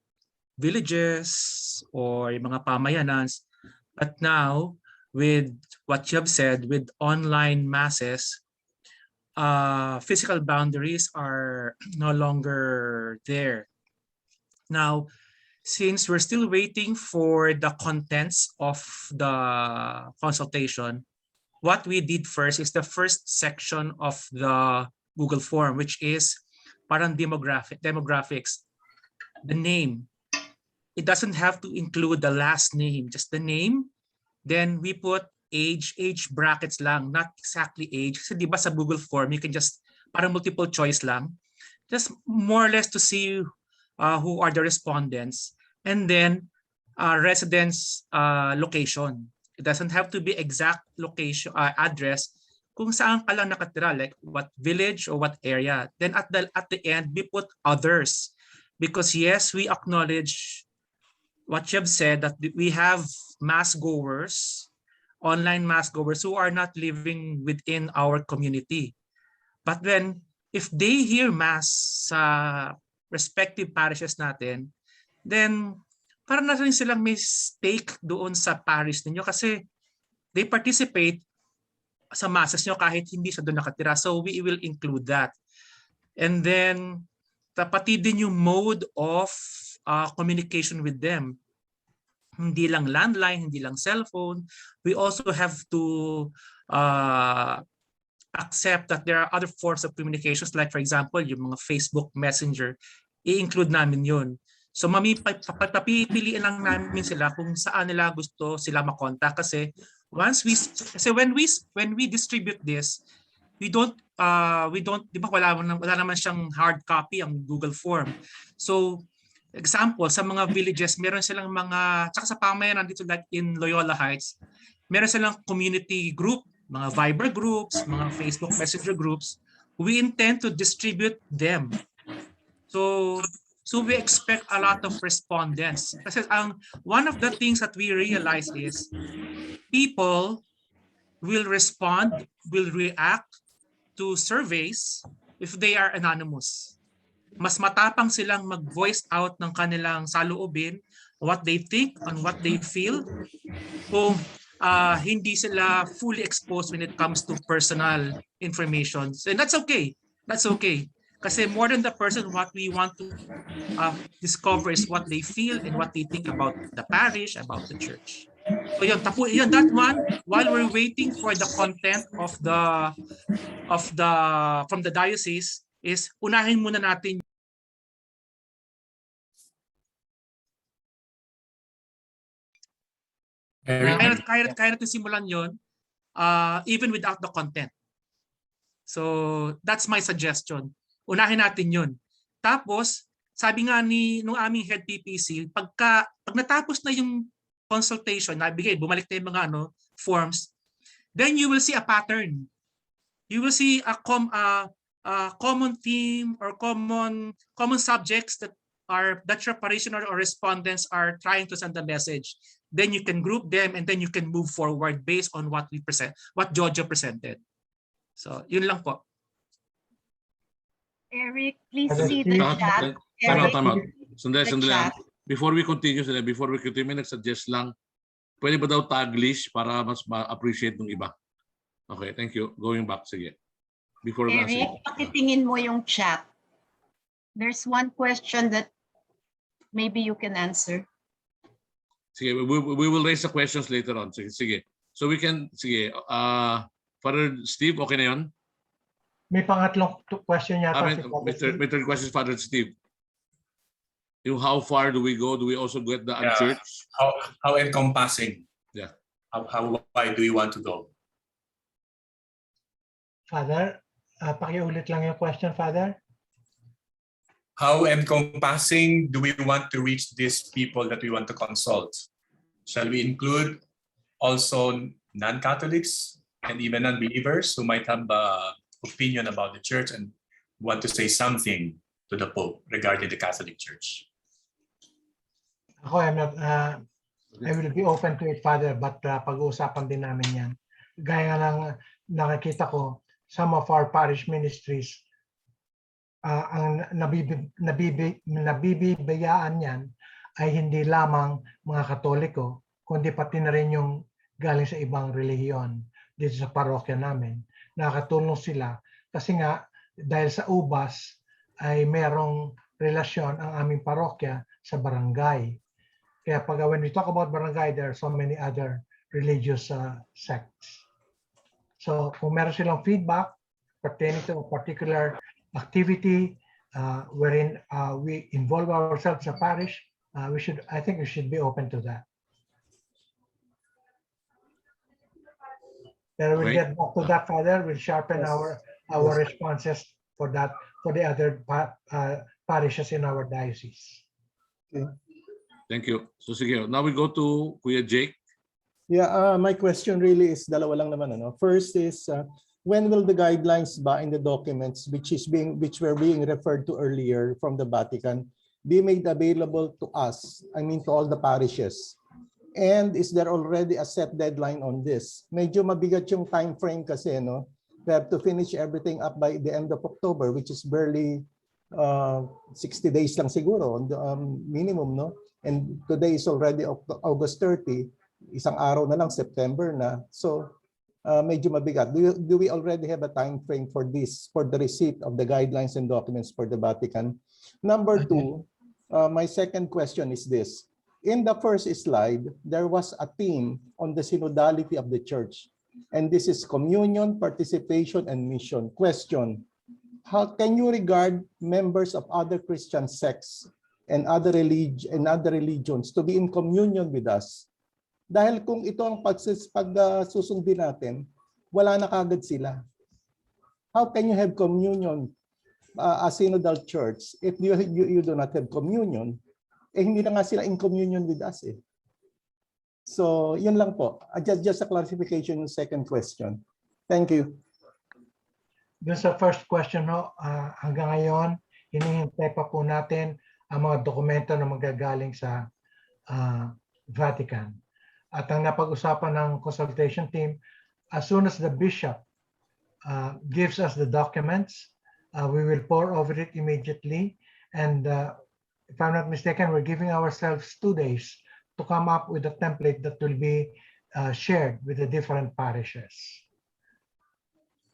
villages or yung mga pamayanans. But now, with what you have said, with online masses, physical boundaries are no longer there. Now, since we're still waiting for the contents of the consultation, what we did first is the first section of the Google form, which is parang demographics, the name. It doesn't have to include the last name, just the name. Then we put age brackets lang, not exactly age. Kasi di ba sa Google form, you can just, parang multiple choice lang. Just more or less to see who are the respondents. And then residence location. It doesn't have to be exact location, address, kung saan ka lang nakatira, like what village or what area. Then at the end, we put others. Because yes, we acknowledge what you have said, that we have mass goers, online mass goers who are not living within our community. But then, if they hear mass sa respective parishes natin, then parang na rin silang may stake doon sa parish ninyo kasi they participate sa masses nyo kahit hindi siya doon nakatira. So we will include that. And then pati din yung mode of communication with them. Hindi lang landline, hindi lang cellphone. We also have to accept that there are other forms of communications, like for example, yung mga Facebook Messenger, i-include namin yun. So papipiliin lang namin sila kung saan nila gusto sila makontak, kasi when we distribute this, we don't di ba wala naman siyang hard copy ang Google Form. So example, sa mga villages, meron silang mga, tsaka sa pamayanan dito like in Loyola Heights, meron silang community group, mga Viber groups, mga Facebook Messenger groups. We intend to distribute them. So we expect a lot of respondents. Kasi one of the things that we realize is people will respond, will react to surveys if they are anonymous. Mas matapang silang mag-voice out ng kanilang saloobin, what they think and what they feel, kung hindi sila fully exposed when it comes to personal information. And that's okay. That's okay. Kasi more than the person, what we want to discover is what they feel and what they think about the parish, about the church. So yun, that one, while we're waiting for the content from the diocese, is unahin muna natin kaya natin simulan yun even without the content. So that's my suggestion. Unahin natin yun. Tapos, sabi nga nung aming head PPC, pag natapos na yung consultation, bumalik na yung mga forms, then you will see a pattern. You will see a common theme or common subjects that your parishioner or respondents are trying to send a message. Then you can group them and then you can move forward based on what we present, what Jojo presented. So, yun lang po. Eric, please see the chat. Tama. Sandali. Before we continue, may nag-suggest lang, pwede ba daw Taglish para mas ma-appreciate ng iba? Okay, thank you. Going back, sige. Before Eric, pakitingin mo yung chat. There's one question that maybe you can answer. Sige, we will raise the questions later on. Sige. So we can, Father Steve, okay na yun? May pangatlong question yata. May third question, Father Steve. How far do we go? Do we also get the unchurch? How encompassing? Yeah. How wide do we want to go? Father, pakiulit lang yung question, Father. How encompassing do we want to reach these people that we want to consult? Shall we include also non-Catholics and even non-believers who might have an opinion about the church and want to say something to the Pope regarding the Catholic Church? Ako, I will be open to it, Father, but pag-uusapan din namin yan. Gaya ng nakikita ko, some of our parish ministries, ang nabibigayaan niyan ay hindi lamang mga Katoliko, kundi pati na rin yung galing sa ibang relihiyon dito sa parokya namin. Nakakatulong sila kasi nga dahil sa ubas ay merong relasyon ang aming parokya sa barangay. Kaya when we talk about barangay, there are so many other religious sects. So kung meron silang feedback pertaining to a particular activity wherein we involve ourselves as a parish, I think we should be open to that. But we'll get back to that, Father. We'll sharpen our responses for that for the other parishes in our diocese. Okay. Thank you. So sige, now we go to Kuya Jake. Yeah, my question really is dalawa lang naman. First is, when will the guidelines in the documents which were being referred to earlier from the Vatican be made available to us, I mean to all the parishes? And is there already a set deadline on this? Medyo mabigat yung time frame kasi, no? We have to finish everything up by the end of October, which is barely 60 days lang siguro, minimum, no? And today is already August 30, isang araw na lang, September na. So medyo mabigat. Do we already have a time frame for this, for the receipt of the guidelines and documents for the Vatican? Number two, my second question is this. In the first slide, there was a theme on the synodality of the church. And this is communion, participation, and mission. Question, how can you regard members of other Christian sects and other religions to be in communion with us? Dahil kung ito ang pagsusundin natin, wala na kagad sila. How can you have communion a synodal church if you do not have communion? Eh hindi na nga sila in communion with us eh. So, yun lang po. Just a clarification yung second question. Thank you. Dun sa first question, hanggang ngayon, hinihintay pa po natin ang mga dokumento na magagaling sa Vatican. At ang napag-usapan ng consultation team, as soon as the bishop gives us the documents, we will pour over it immediately. And if I'm not mistaken, we're giving ourselves 2 days to come up with a template that will be shared with the different parishes.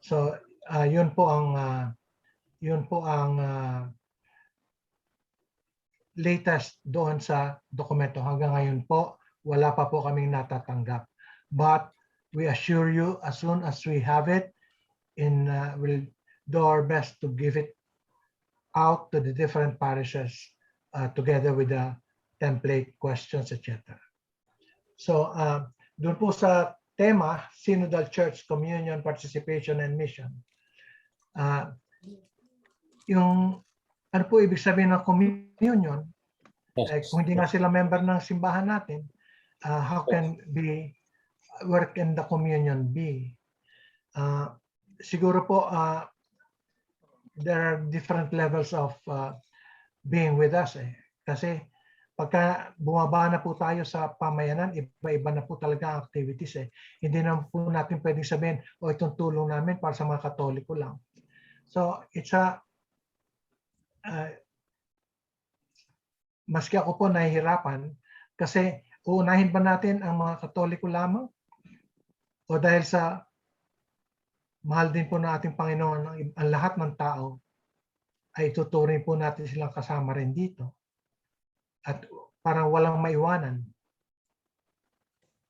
So yun po ang latest doon sa dokumento. Hanggang ngayon po, wala pa po kaming natatanggap. But we assure you, as soon as we have it, we'll do our best to give it out to the different parishes together with the template, questions, etc. So, doon po sa tema, Synodal Church, Communion, Participation, and Mission. Yung ano po ibig sabihin ng communion? Kung hindi nga sila member ng simbahan natin, how can work in the communion be? Siguro po, there are different levels of being with us. Kasi pagka bumaba na po tayo sa pamayanan, iba-iba na po talaga ang activities. Hindi na po natin pwedeng sabihin, itong tulong namin para sa mga Katoliko lang. So, it's maski ako po nahihirapan kasi uunahin ba natin ang mga Katoliko lamang? O dahil sa mahal din po ng ating Panginoon ang lahat ng tao, ay tuturing po natin silang kasama rin dito. At parang walang maiwanan.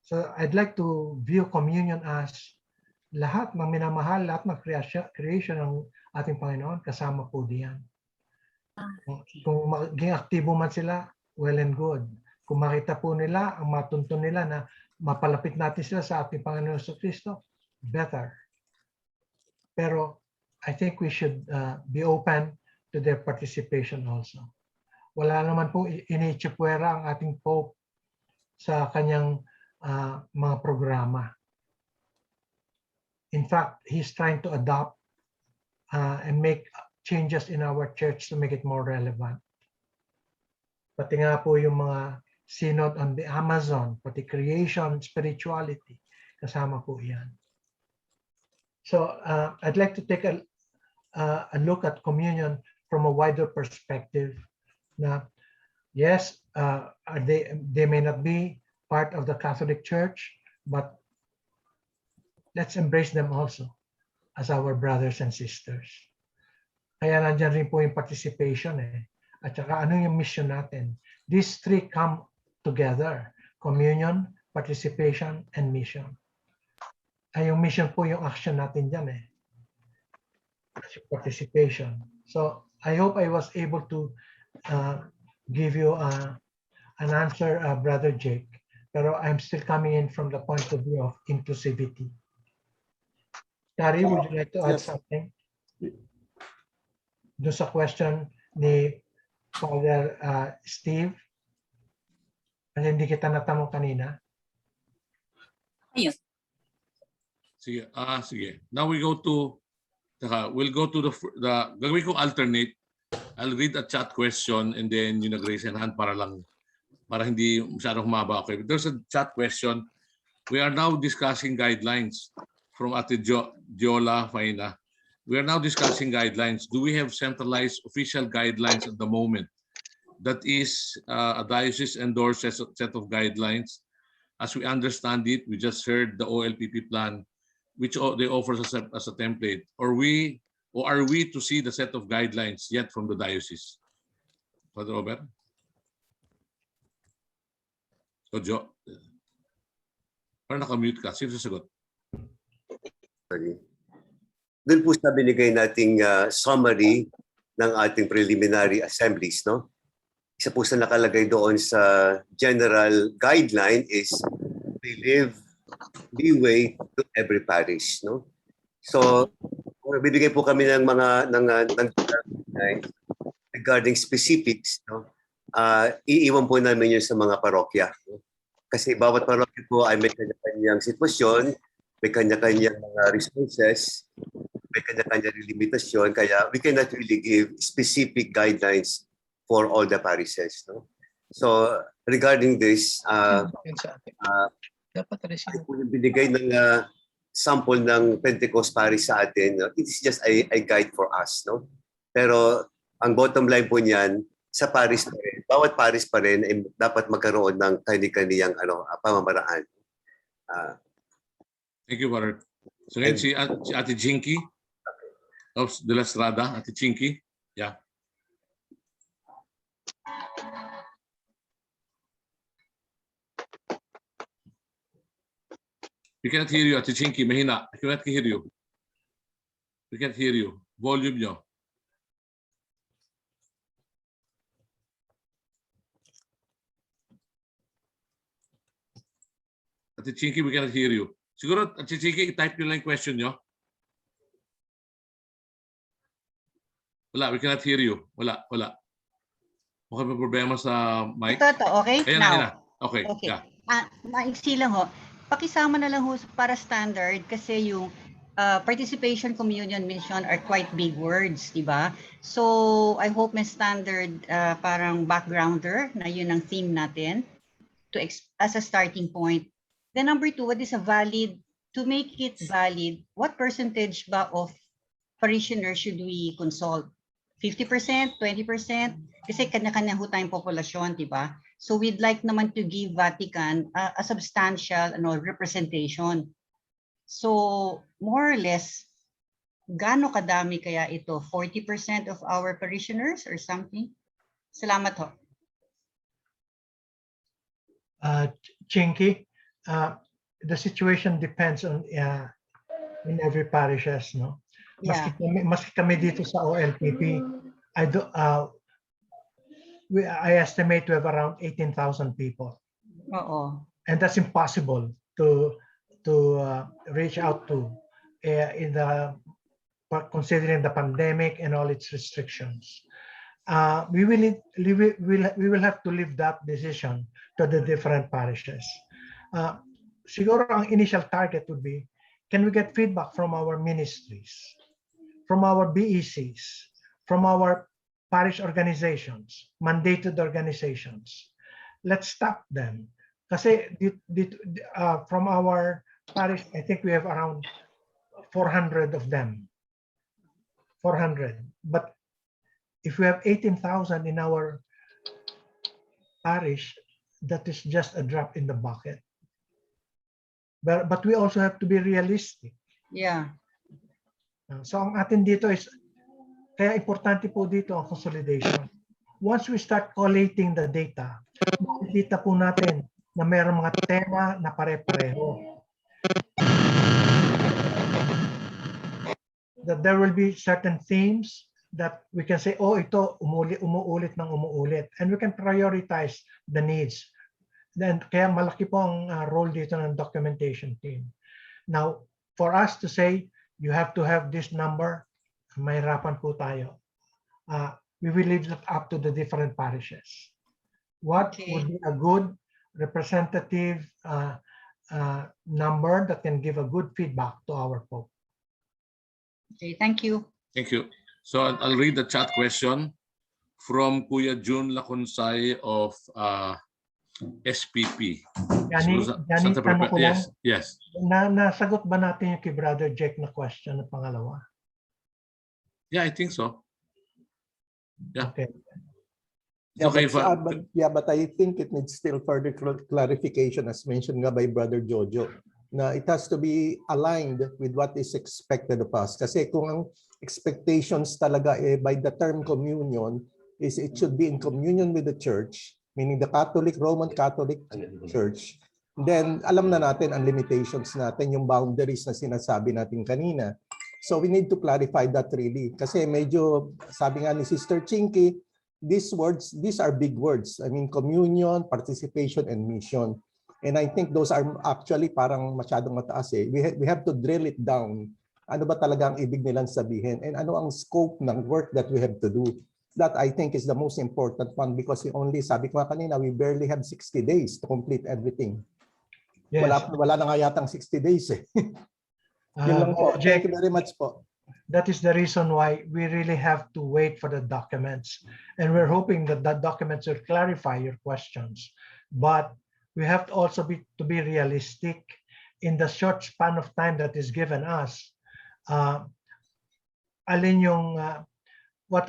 So I'd like to view communion as lahat ng minamahal, lahat ng creation ng ating Panginoon, kasama po diyan. Kung maging aktibo man sila, well and good. Kung makita po nila, ang matuntun nila na mapalapit natin sila sa ating Panginoon Kristo, better. Pero I think we should be open to their participation also. Wala naman po inichipwera ang ating Pope sa kanyang mga programa. In fact, he's trying to adopt and make changes in our church to make it more relevant. Pati nga po yung mga synod on the Amazon, pati creation, spirituality, kasama po yan. So I'd like to take a look at communion from a wider perspective. Na yes, they may not be part of the Catholic Church, but let's embrace them also as our brothers and sisters. Kaya nandiyan rin po yung participation At saka ano yung mission natin? These three come together: communion, participation, and mission. Ay yung mission po yung action natin dyan participation. So I hope I was able to give you an answer, Brother Jake. Pero I'm still coming in from the point of view of inclusivity. Tari, would you like to add something? Doon sa question ni Father Steve? Kasi hindi kita natanong kanina. Ayun. Sige, sige. Now we'll go to the gagawin kong alternate. I'll read a chat question and then yung nag-raise hand para hindi masyadong humaba ako. There's a chat question. We are now discussing guidelines from Ate Diola Faina. We are now discussing guidelines. Do we have centralized official guidelines at the moment? That is a diocese endorsed set of guidelines. As we understand it, we just heard the OLPP plan which they offer as a template, or are we to see the set of guidelines yet from the diocese? Father Robert? O Jo? Parang nakamute ka. Sino sasagot? Sorry. Doon po sa binigay nating summary ng ating preliminary assemblies, no? Isa po sa nakalagay doon sa general guideline is we leave leeway to every parish, no? So, bibigay po kami ng mga regarding specifics, no? Iiwan po namin yun sa mga parokya, no? Kasi bawat parokya po ay may kanya-kanyang sitwasyon, may kanya-kanyang mga resources, may kanya-kanyang limitasyon, kaya we cannot really give specific guidelines for all the parishes, no? So regarding this, ay po yung binigay ng sample ng Pentecost Parish sa atin, no? It is just a guide for us, no? Pero ang bottom line po niyan, sa parish pa rin, bawat parish pa rin ay dapat magkaroon ng kani-kaniyang pamamaraan. Thank you, Father. So ngayon si Ate Jinky of De La Estrada. Ate Jinky. Yeah. We cannot hear you, Ate Jinky. Mahina. I cannot hear you. We can't hear you. Volume nyo. Ate Chinky, we cannot hear you. Siguro, Ate Chinky, i-type nyo lang yung question nyo. Wala, we cannot hear you. Wala. Mukhang may problema sa mic. Ito, okay? Ayan Now. na. Okay. Yeah. Maiksi lang ho. Pakisama na lang ho para standard kasi yung participation, communion, mission are quite big words, di ba? So, I hope may standard parang backgrounder na yun ang theme natin as a starting point. Then number 2, what is a valid, to make it valid, what percentage ba of parishioners should we consult? 50%, 20%? Kasi kanya-kanya ho tayong populasyon, di ba? So we'd like naman to give Vatican a substantial representation. So more or less, gaano kadami kaya ito? 40% of our parishioners or something? Salamat ho. Chinky, the situation depends on in every parishes, no? Yeah. Maski kami dito sa OLPP, I estimate we have around 18,000 people. Oo. And that's impossible to reach out to considering the pandemic and all its restrictions. We will have to leave that decision to the different parishes. Siguro ang initial target would be, can we get feedback from our ministries, from our BECs, from our parish organizations, mandated organizations? Let's stop them. Kasi from our parish, I think we have around 400 of them. 400. But if we have 18,000 in our parish, that is just a drop in the bucket. But we also have to be realistic. Yeah. So ang atin dito is, kaya importante po dito ang consolidation. Once we start collating the data, makikita po natin na mayroong mga tema na pare-pareho. That there will be certain themes that we can say, oh, ito umuulit ng umuulit. And we can prioritize the needs. Then kaya malaki po ang role dito ng documentation team. Now, for us to say, you have to have this number, mahirapan po tayo. We will leave that up to the different parishes. What would be a good representative number that can give a good feedback to our Pope? Okay, thank you. Thank you. So I'll read the chat question from Kuya June Laconsay of SPP. Yes. Nasagot ba natin yung kay Brother Jack na question na pangalawa? Yeah, I think so. Yeah. Okay. Yeah, Okay, but I think it needs still further clarification as mentioned nga by Brother Jojo na it has to be aligned with what is expected of us. Kasi kung ang expectations talaga by the term communion is it should be in communion with the church, meaning the Roman Catholic Church, then alam na natin ang limitations natin, yung boundaries na sinasabi natin kanina. So we need to clarify that really. Kasi medyo, sabi nga ni Sister Chinky, these are big words. I mean, communion, participation, and mission. And I think those are actually parang masyadong mataas eh. We have to drill it down. Ano ba talaga ang ibig nilang sabihin? And ano ang scope ng work that we have to do? That I think is the most important one because sabi ko nga kanina, we barely have 60 days to complete everything. Yes. Wala na nga yatang 60 days eh. Yun lang po. Jake, Thank you very much po. that is the reason why we really have to wait for the documents. And we're hoping that the documents will clarify your questions. But we have to also be realistic in the short span of time that is given us. What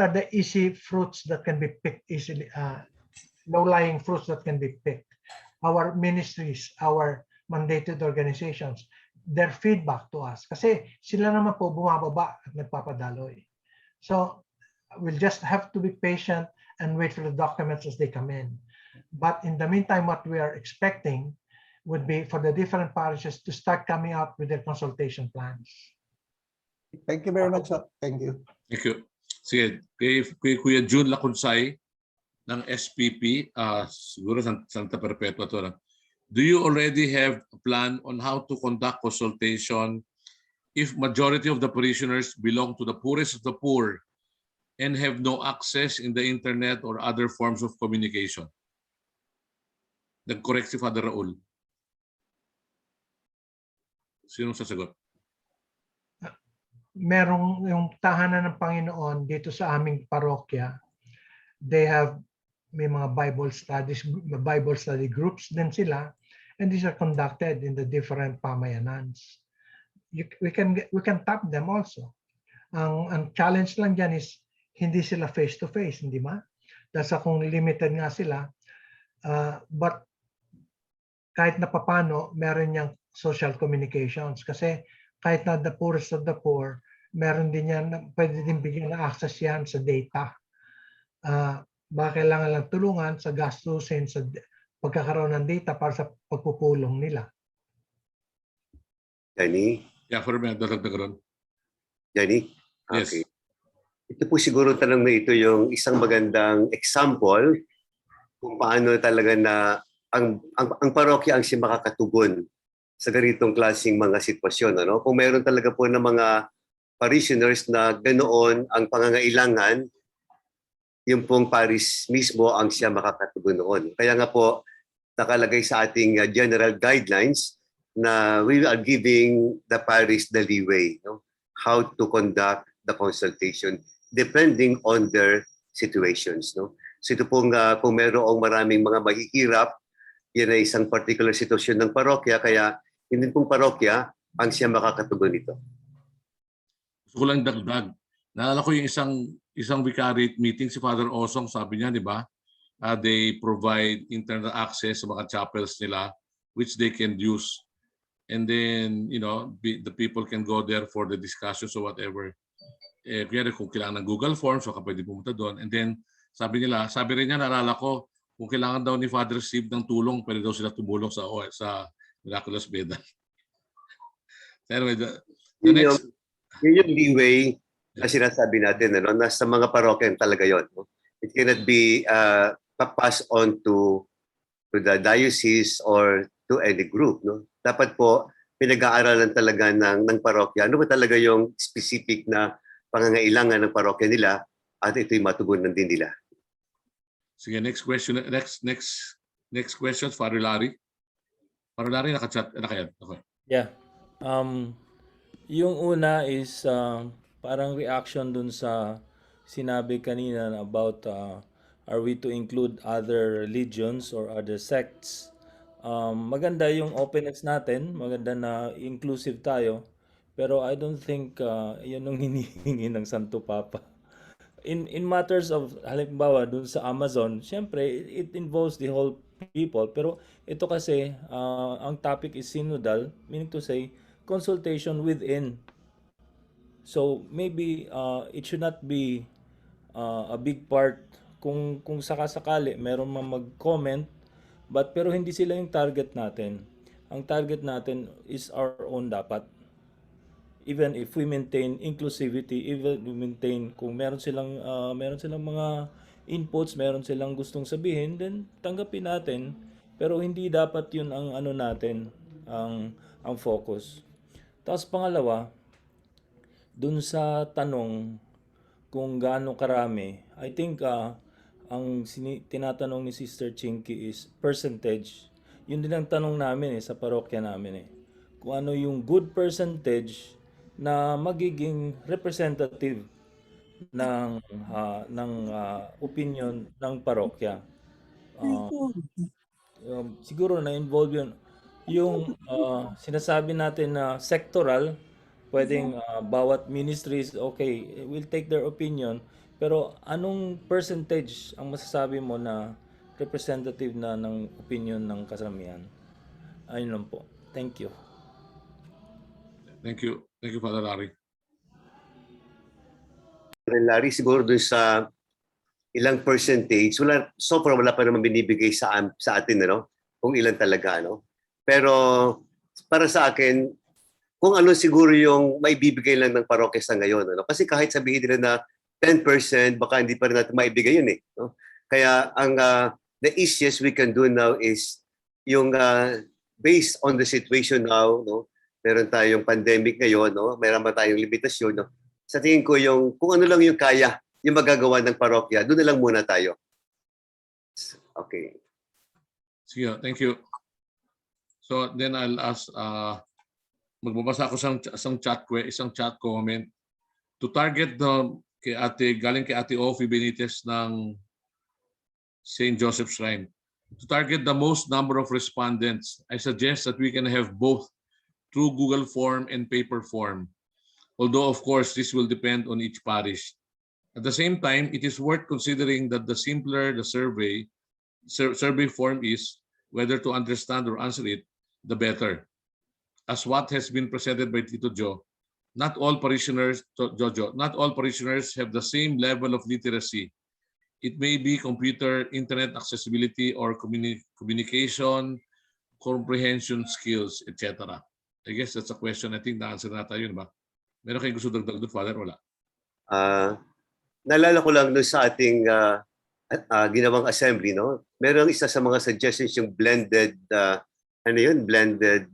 are the easy fruits that can be picked easily, low-lying fruits that can be picked? Our ministries, our mandated organizations, their feedback to us. Kasi sila naman po bumababa at nagpapadaloy. So we'll just have to be patient and wait for the documents as they come in. But in the meantime, what we are expecting would be for the different parishes to start coming out with their consultation plans. Thank you very much. Thank you. Thank you. Sige, kay Kuya June Lacunsay ng SPP, siguro Santa Perpetua to. Do you already have a plan on how to conduct consultation if majority of the parishioners belong to the poorest of the poor and have no access in the internet or other forms of communication? Nag-correct si Father Raul. Sinong sasagot? Merong yung tahanan ng Panginoon dito sa aming parokya. May mga Bible study groups din sila, and these are conducted in the different pamayanans. We can tap them also. Ang challenge lang dyan is hindi sila face-to-face, hindi ba? Dahil sa kung limited nga sila, but kahit na papano, meron niyang social communications. Kasi kahit na the poorest of the poor, meron din yan, pwede din bigyan na access yan sa data. Baka kailangan lang tulungan sa gastusin, sa pagkakaroon ng data para sa pagpupulong nila. Danny? Yeah, for me, daragdag ron. Danny? Yes. Okay. Ito po siguro tanong na ito yung isang magandang example kung paano talaga na ang parokya ang siya makakatugon sa ganitong klaseng mga sitwasyon. Ano? Kung mayroon talaga po ng mga parishioners na ganoon ang pangangailangan, yung pong parish mismo ang siya makakatugon noon. Kaya nga po, nakalagay sa ating general guidelines na we are giving the parish the leeway, no? How to conduct the consultation depending on their situations. No? So ito pong kung mayroong maraming mga mahihirap, yan ay isang particular sitwasyon ng parokya, kaya hindi pong parokya ang siya makakatugon nito. Gusto ko lang dagdag. Naalala ko yung isang vicariate meeting, si Father Osong, sabi niya, di ba? They provide internet access sa mga chapels nila, which they can use. And then, the people can go there for the discussions or whatever. Kaya kung kailangan ng Google Forms, so pwede pumunta doon. And then, sabi rin niya, naalala ko, kung kailangan daw ni Father Steve ng tulong, pwede daw sila tumulong sa Miraculous Beda. Anyway, the next... Yun yung leeway na sinasabi natin, nasa mga parokya talaga yun. No? It cannot be passed on to the diocese or to any group. No? Dapat po, pinag-aaralan talaga ng parokya. Ano ba talaga yung specific na pangangailangan ng parokya nila at ito'y matugunan din nila. Sige, next question. Next question, Father Larry. Father Larry, nakachat. Okay. Yeah. Yung una is parang reaction dun sa sinabi kanina about are we to include other religions or other sects. Maganda yung openness natin, maganda na inclusive tayo, pero I don't think yun ang hinihingi ng Santo Papa. In matters of halimbawa dun sa Amazon, syempre it involves the whole people. Pero ito kasi, ang topic is synodal, meaning to say, consultation within. So maybe it should not be a big part kung sakasakali meron man mag-comment, but pero hindi sila yung target natin. Ang target natin is our own dapat. Even if we maintain inclusivity, even we maintain kung meron silang mga inputs, meron silang gustong sabihin, then tanggapin natin. Pero hindi dapat 'yun ang ano natin, ang focus. Tapos pangalawa, dun sa tanong kung gaano karami, I think ang tinatanong ni Sister Chinky is percentage. Yun din ang tanong namin sa parokya namin Kung ano yung good percentage na magiging representative ng opinion ng parokya. Siguro na-involve yun. Yung sinasabi natin na sectoral, pwedeng bawat ministries, okay, we'll take their opinion. Pero anong percentage ang masasabi mo na representative na ng opinion ng kasamihan? Ayun lang po. Thank you. Thank you. Thank you, Father Larry. Larry, siguro dun sa ilang percentage, so far wala pa naman binibigay sa atin, ano? Kung ilan talaga, ano? Pero para sa akin, kung ano siguro yung maibibigay lang ng parokya sa ngayon, ano? Kasi kahit sabihin nila na 10%, baka hindi pa rin natin maibigay yun no? Kaya the easiest we can do now is yung based on the situation now, no? Meron tayong pandemic ngayon, no? Meron pa tayong limitasyon, no? Sa tingin ko yung kung ano lang yung kaya, yung magagawa ng parokya, doon na lang muna tayo. Okay. Sige, thank you. So then I'll ask, magbabasa ako isang chat comment to target galing kay Ate Ofi Benitez ng St. Joseph's Shrine. To target the most number of respondents, I suggest that we can have both through Google form and paper form. Although, of course, this will depend on each parish. At the same time, it is worth considering that the simpler the survey form is, whether to understand or answer it, the better. As what has been presented by Tito Joe, not all parishioners have the same level of literacy. It may be computer, internet accessibility, or communication, comprehension skills, etc. I guess that's a question. I think na-answer na tayo, ba? Meron kayong gusto dagdag doon, Father? Wala. Naalala ko lang doon sa ating ginawang assembly, no? Meron isa sa mga suggestions yung blended, blended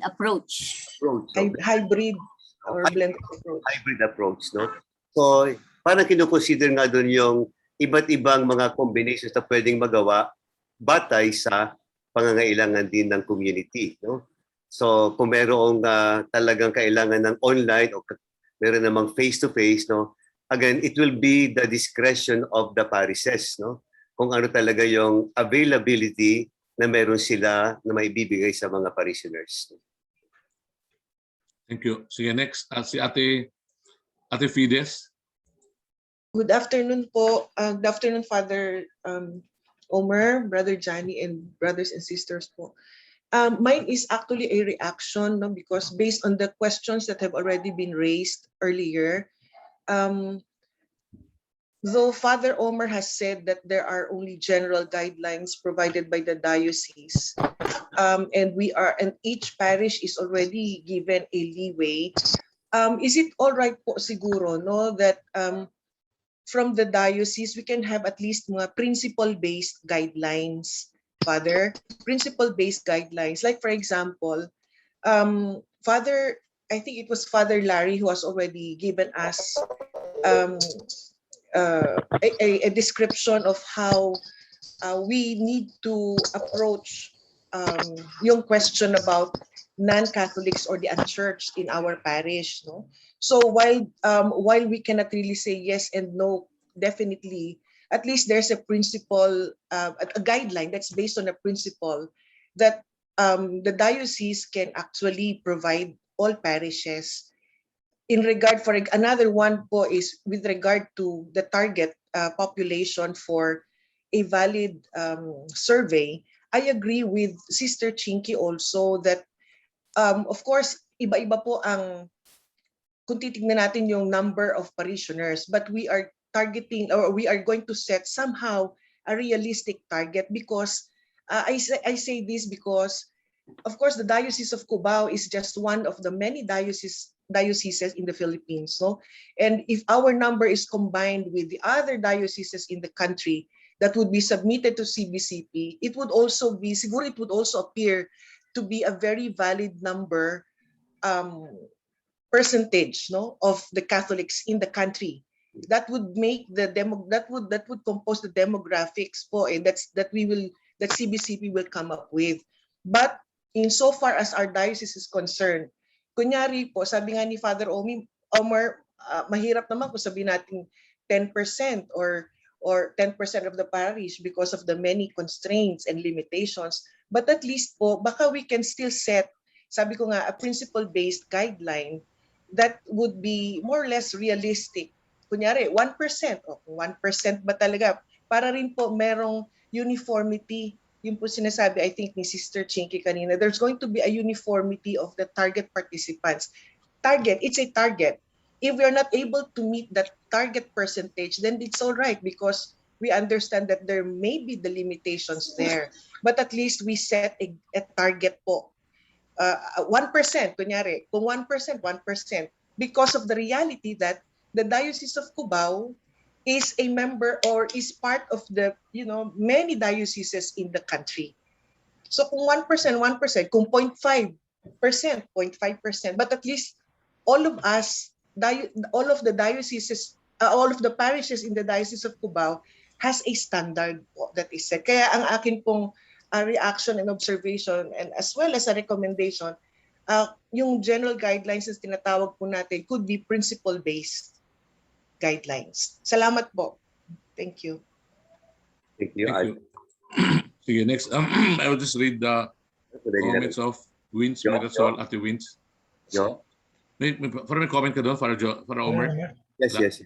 approach. Hybrid or blended approach. Hybrid approach, no? So, parang kinukonsider nga doon yung iba't ibang mga combinations na pwedeng magawa batay sa pangangailangan din ng community, no? So, kung merong talagang kailangan ng online o meron namang face-to-face, no? Again, it will be the discretion of the parishes, no? Kung ano talaga yung availability na meron sila na maibibigay sa mga parishioners. Thank you. Sige, next, si Ate Fides. Good afternoon po. Good afternoon, Father Omer, Brother Johnny, and brothers and sisters po. Mine is actually a reaction, no, because based on the questions that have already been raised earlier, though Father Omer has said that there are only general guidelines provided by the diocese, and each parish is already given a leeway. Is it all right po siguro, no, that from the diocese we can have at least mga principle-based guidelines? Father, principle-based guidelines. Like, for example, I think it was Father Larry who has already given us a description of how we need to approach yung question about non-Catholics or the unchurched in our parish. No? So while we cannot really say yes and no, definitely, at least there's a principle, a guideline that's based on a principle that the diocese can actually provide all parishes. In regard for another one po is with regard to the target population for a valid survey, I agree with Sister Chinky also that of course, iba-iba po ang kung titignan natin yung number of parishioners, but we are targeting or we are going to set somehow a realistic target because I say this because of course the Diocese of Cubao is just one of the many dioceses in the Philippines, no? And if our number is combined with the other dioceses in the country that would be submitted to CBCP, it would also appear to be a very valid number percentage, no, of the Catholics in the country. That would make that would compose the demographics po that CBCP will come up with. But in so far as our diocese is concerned, kunyari po, sabi nga ni Father Omar, mahirap naman kung sabihin natin 10% or 10% of the parish because of the many constraints and limitations. But at least po, baka we can still set, sabi ko nga, a principle-based guideline that would be more or less realistic. Kunyari, 1%. O, 1% ba talaga? Para rin po merong uniformity. Yung po sinasabi, I think, ni Sister Chinky kanina, there's going to be a uniformity of the target participants. Target, it's a target. If we are not able to meet that target percentage, then it's all right because we understand that there may be the limitations there. But at least we set a target po. 1%, kunyari, kung 1%, because of the reality that the Diocese of Cubao is a member or is part of the, many dioceses in the country. So kung 1%, kung 0.5%, but at least all of us, all of the dioceses, all of the parishes in the Diocese of Cubao has a standard that is set. Kaya ang akin pong reaction and observation and as well as a recommendation, yung general guidelines na tinatawag po natin could be principle-based guidelines. Salamat po. Thank you. Thank you. Thank you. Sige, next. I will just read the comments of Wins, Mirasol, Ate Wins. Yo. May comment ka doon para Omer? Yes.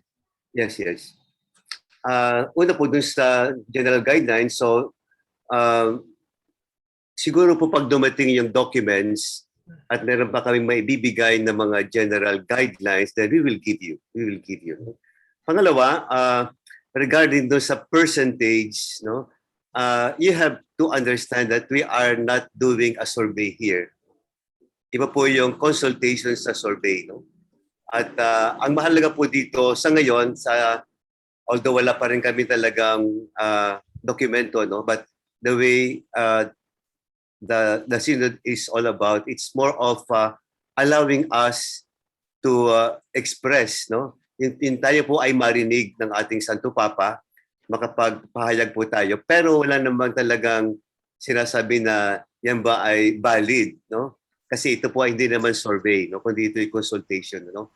Una po dun sa general guidelines, so siguro po pag dumating yung documents at meron pa kaming maibibigay na mga general guidelines, then we will give you. Pangalawa, regarding dun sa percentage, no, you have to understand that we are not doing a survey here. Iba po yung consultation sa survey, no? At ang mahalaga po dito sa ngayon, although wala pa rin kami talagang dokumento, no? But the way the synod is all about, it's more of allowing us to express, no? Yung tayo po ay marinig ng ating Santo Papa, makapagpahayag po tayo. Pero wala namang talagang sinasabi na yan ba ay valid, no? Kasi ito po ay hindi naman survey, no? Kundi ito ay consultation, no?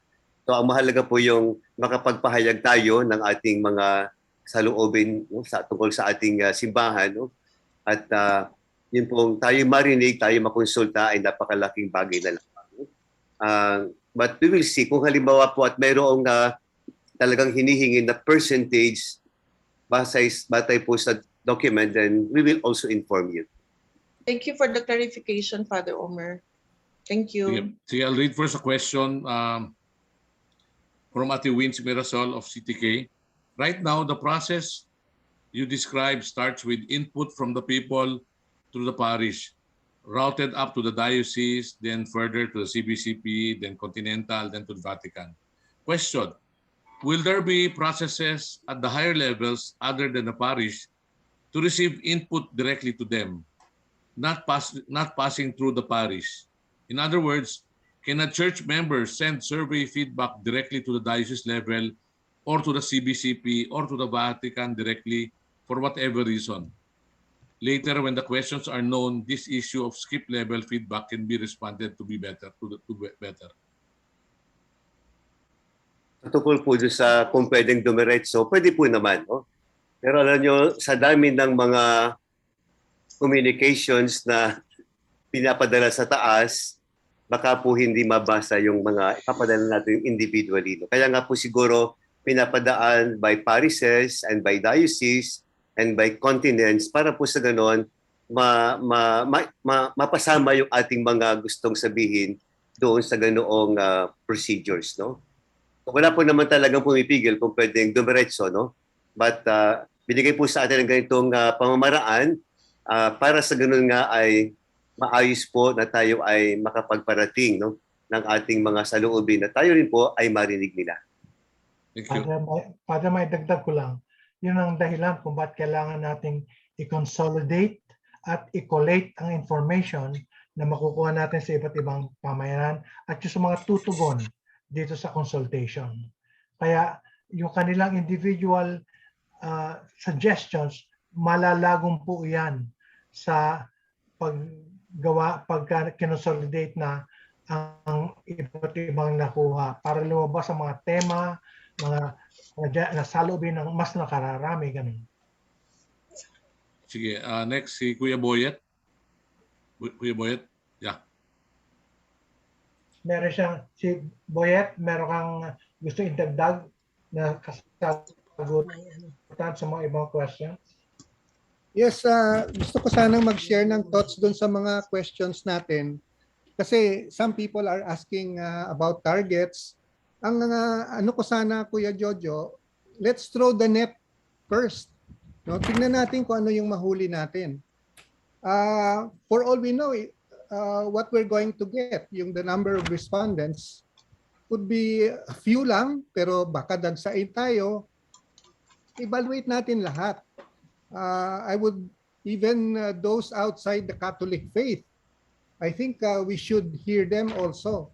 So ang mahalaga po yung makapagpahayag tayo ng ating mga saloobin, no? Tungkol sa ating simbahan, no? At yun pong tayo marinig, tayo makonsulta ay napakalaking bagay na lamang. But we will see kung halimbawa po at mayroong talagang hinihingi na percentage batay po sa document, then we will also inform you. Thank you for the clarification, Father Omer. Thank you. Sige, I'll read first a question from Ate Wins Mirasol of CTK. Right now, the process you describe starts with input from the people through the parish, routed up to the diocese, then further to the CBCP, then Continental, then to the Vatican. Question, will there be processes at the higher levels other than the parish to receive input directly to them, not passing through the parish? In other words, can a church member send survey feedback directly to the diocese level or to the CBCP or to the Vatican directly for whatever reason? Later, when the questions are known, this issue of skip level feedback can be responded to be better. Tungkol po sa kung pwedeng dumiretso, pwede po naman. No? Pero alam nyo, sa dami ng mga communications na pinapadala sa taas, baka po hindi mabasa yung mga ipapadala natin individually. No? Kaya nga po siguro pinapadaan by parishes and by diocese, and by continents para po sa ganon mapasama yung ating mga gustong sabihin doon sa ganoong procedures, no? Wala po naman talagang pumipigil kung pwedeng dumiretso, no? But binigay po sa atin ng ganitong pamamaraan para sa ganun nga ay maayos po na tayo ay makapagparating, no, ng ating mga saloobin na tayo rin po ay marinig nila. Thank you. Para may dagdag ko lang, yun ang dahilan kung bakit kailangan nating i-consolidate at i-collate ang information na makukuha natin sa iba't ibang pamayanan at yung sa mga tutugon dito sa consultation. Kaya yung kanilang individual suggestions, malalagong po yan sa pagka kinonsolidate na ang iba't ibang nakuha para lumabas ang mga tema, mga nasalubin ng mas nakararami, ganun. Sige, next si Kuya Boyet. Kuya Boyet, yeah. Meron siyang, si Boyet, meron kang gusto idagdag na kasagutan sa mga ibang questions? Yes, gusto ko sanang mag-share ng thoughts doon sa mga questions natin. Kasi some people are asking about targets. Ang ano ko sana, Kuya Jojo, let's throw the net first. No? Tingnan natin kung ano yung mahuli natin. For all we know, what we're going to get, the number of respondents, could be a few lang, pero baka dagsain tayo. Evaluate natin lahat. I would even those outside the Catholic faith, I think we should hear them also.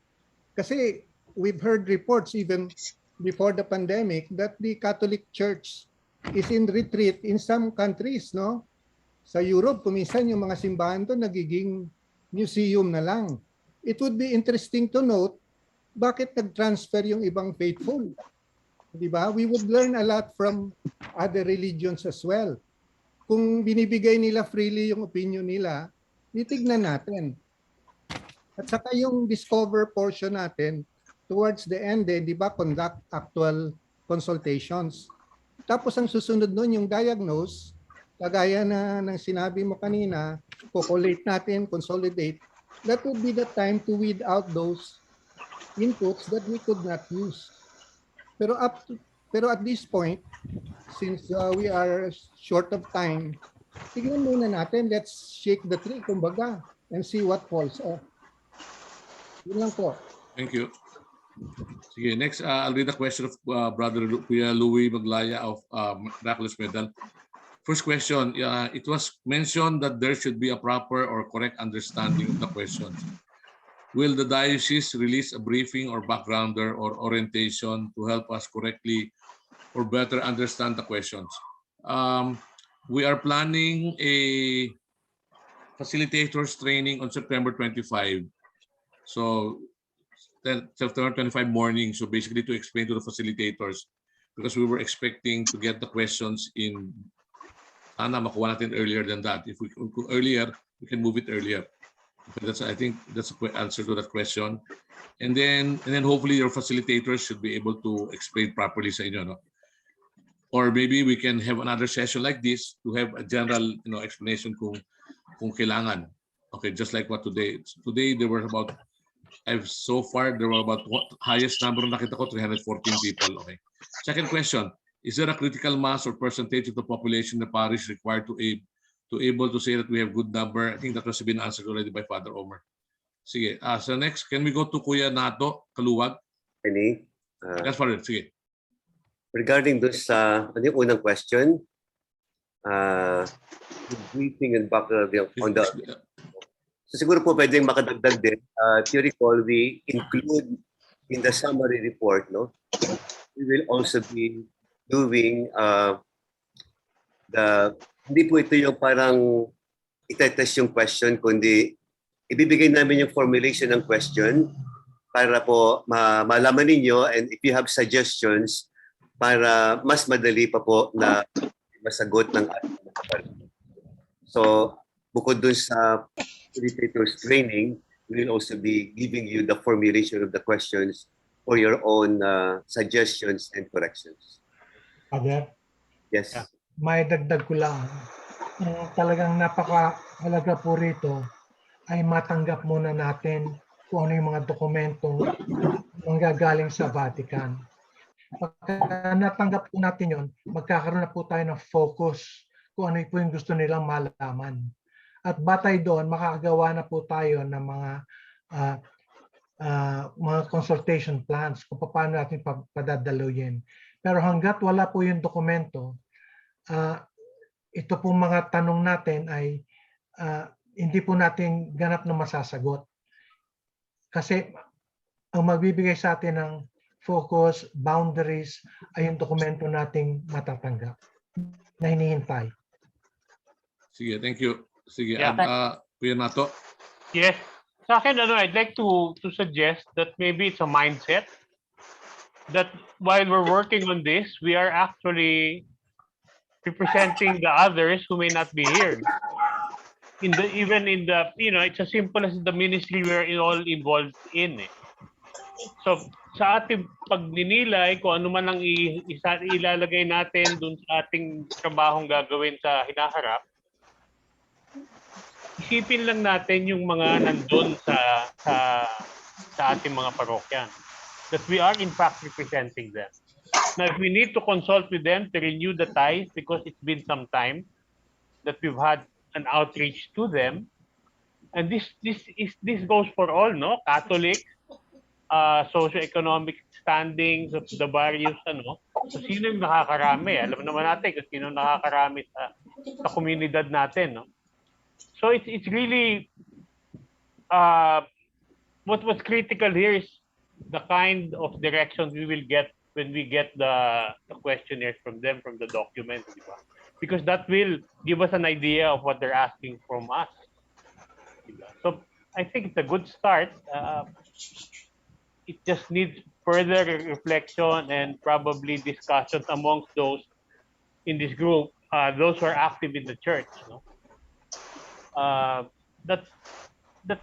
Kasi we've heard reports even before the pandemic that the Catholic Church is in retreat in some countries, no? Sa Europe, kuminsan yung mga simbahan to nagiging museum na lang. It would be interesting to note bakit nag-transfer yung ibang faithful. Di ba? We would learn a lot from other religions as well. Kung binibigay nila freely yung opinion nila, titignan natin. At saka yung discover portion natin, towards the end, di ba, conduct actual consultations. Tapos ang susunod nun, yung diagnose, kagaya na ng sinabi mo kanina, collate natin, consolidate, that would be the time to weed out those inputs that we could not use. Pero at this point, since we are short of time, tignan muna natin, let's shake the tree, kumbaga, and see what falls off. Yun lang po. Thank you. Sige, next, I'll read the question of Brother Kuya Louis Maglaya of Miraculous Medal. First question, it was mentioned that there should be a proper or correct understanding of the questions. Will the diocese release a briefing or backgrounder or orientation to help us correctly or better understand the questions? We are planning a facilitators training on September 25. So September 25 morning, so basically to explain to the facilitators, because we were expecting to get the questions in, sana makuha natin earlier than that. If we go earlier, we can move it earlier. But I think that's a quick answer to that question. And then hopefully your facilitators should be able to explain properly sa inyo, no? Or maybe we can have another session like this to have a general, explanation kung kailangan. Okay, just like what today. Today there were about, so far there were about, highest number na nakita ko, 314 people. Okay. Second question, is there a critical mass or percentage of the population in the parish required to able to say that we have good number? I think that was been answered already by Father Omer. Sige, so next, can we go to Kuya Nato Kaluwag? Yes, Father, sige. Regarding this, yung unang question, briefing and background on the... So siguro po pwedeng makadagdag din. If you recall, we include in the summary report, no? We will also be doing hindi po ito yung parang itetest yung question, kundi ibibigay namin yung formulation ng question para po malaman ninyo, and if you have suggestions, para mas madali pa po na masagot ng ating mga kapatid. So, bukod dun sa facilitators training, we will also be giving you the formulation of the questions for your own suggestions and corrections. Father? Yes. may dagdag ko lang. Ang talagang napakahalaga po rito ay matanggap muna natin kung ano yung mga dokumentong manggagaling sa Vatican. Pagka natanggap po natin yon, magkakaroon na po tayo ng focus kung ano po yung gusto nilang malaman. At batay doon, makakagawa na po tayo ng mga consultation plans kung paano natin padadaluyin. Pero hanggat wala po yung dokumento, ito po mga tanong natin ay hindi po natin ganap na masasagot. Kasi ang magbibigay sa atin ng focus, boundaries, ay yung dokumento nating matatanggap na hinihintay. Sige, thank you. Sige, Yeah. Kuya Nato. Yes. Sa akin, I'd like to suggest that maybe it's a mindset that while we're working on this, we are actually representing the others who may not be here. Even in the, it's as simple as the ministry we're all involved in. So, sa ating pagninilay, kung ano man ang ilalagay natin dun sa ating trabahong gagawin sa hinaharap, isipin lang natin yung mga nandun sa ating mga parokyan. That we are in fact representing them. Now, if we need to consult with them to renew the ties because it's been some time that we've had an outreach to them, and this goes for all, no? Catholics, socio-economic standings of the various, so sino yung nakakarami? Alam naman natin kung sino nakakarami sa komunidad natin, no? So it's really what's critical here is the kind of directions we will get when we get the questionnaires from them, from the documents, diba? Because that will give us an idea of what they're asking from us. Diba? So I think it's a good start. It just needs further reflection and probably discussions amongst those in this group, those who are active in the church. No? That's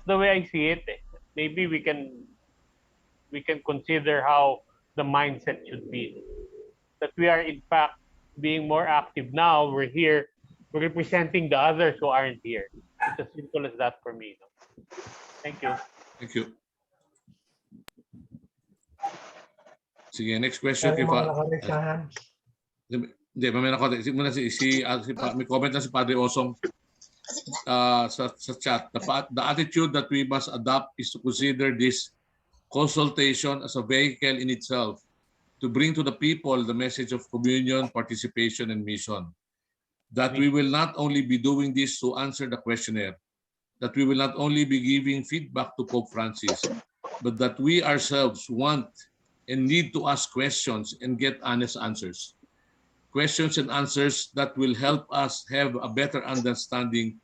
the way I see it. Maybe we can consider how the mindset should be. That we are in fact being more active now. We're here. We're representing the others who aren't here. It's as simple as that for me. No? Thank you. Thank you. Sige, next question. May mga nakalagay sa hands. Hindi, mamaya ako. May comment na si Padre Osong sa chat. The attitude that we must adopt is to consider this consultation as a vehicle in itself to bring to the people the message of communion, participation, and mission. That we will not only be doing this to answer the questionnaire, that we will not only be giving feedback to Pope Francis, but that we ourselves want and need to ask questions and get honest answers. Questions and answers that will help us have a better understanding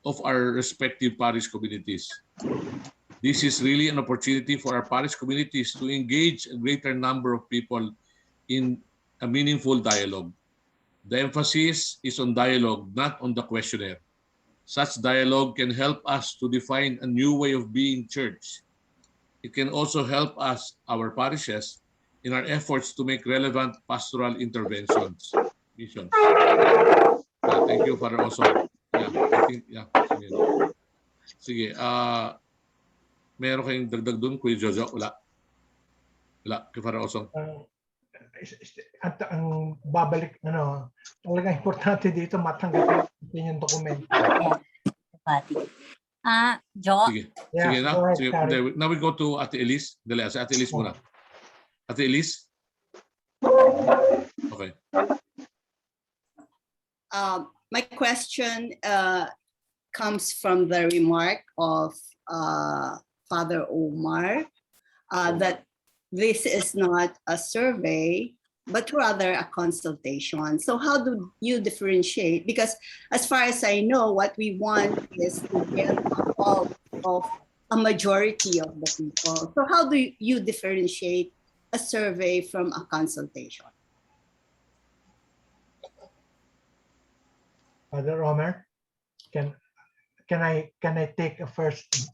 of our respective parish communities. This is really an opportunity for our parish communities to engage a greater number of people in a meaningful dialogue. The emphasis is on dialogue, not on the questionnaire. Such dialogue can help us to define a new way of being church. It can also help us, our parishes, in our efforts to make relevant pastoral interventions. Missions. Thank you, Father Osong. Sige. Meron kayong dagdag doon, Kuya Jojo? Wala. Wala, kay Father Osong. Ang babalik, talagang importante dito matanggap yung dokumento. Jo? Sige. Yeah, Sige na. go ahead, Sige. Karen. Now we go to Ate Elise. Dali, si Ate Elise muna. Ate Elise? Okay. My question comes from the remark of Father Omar that this is not a survey, but rather a consultation. So how do you differentiate? Because as far as I know, what we want is to get a pulse of a majority of the people. So how do you differentiate a survey from a consultation? Father Omer, can I take a first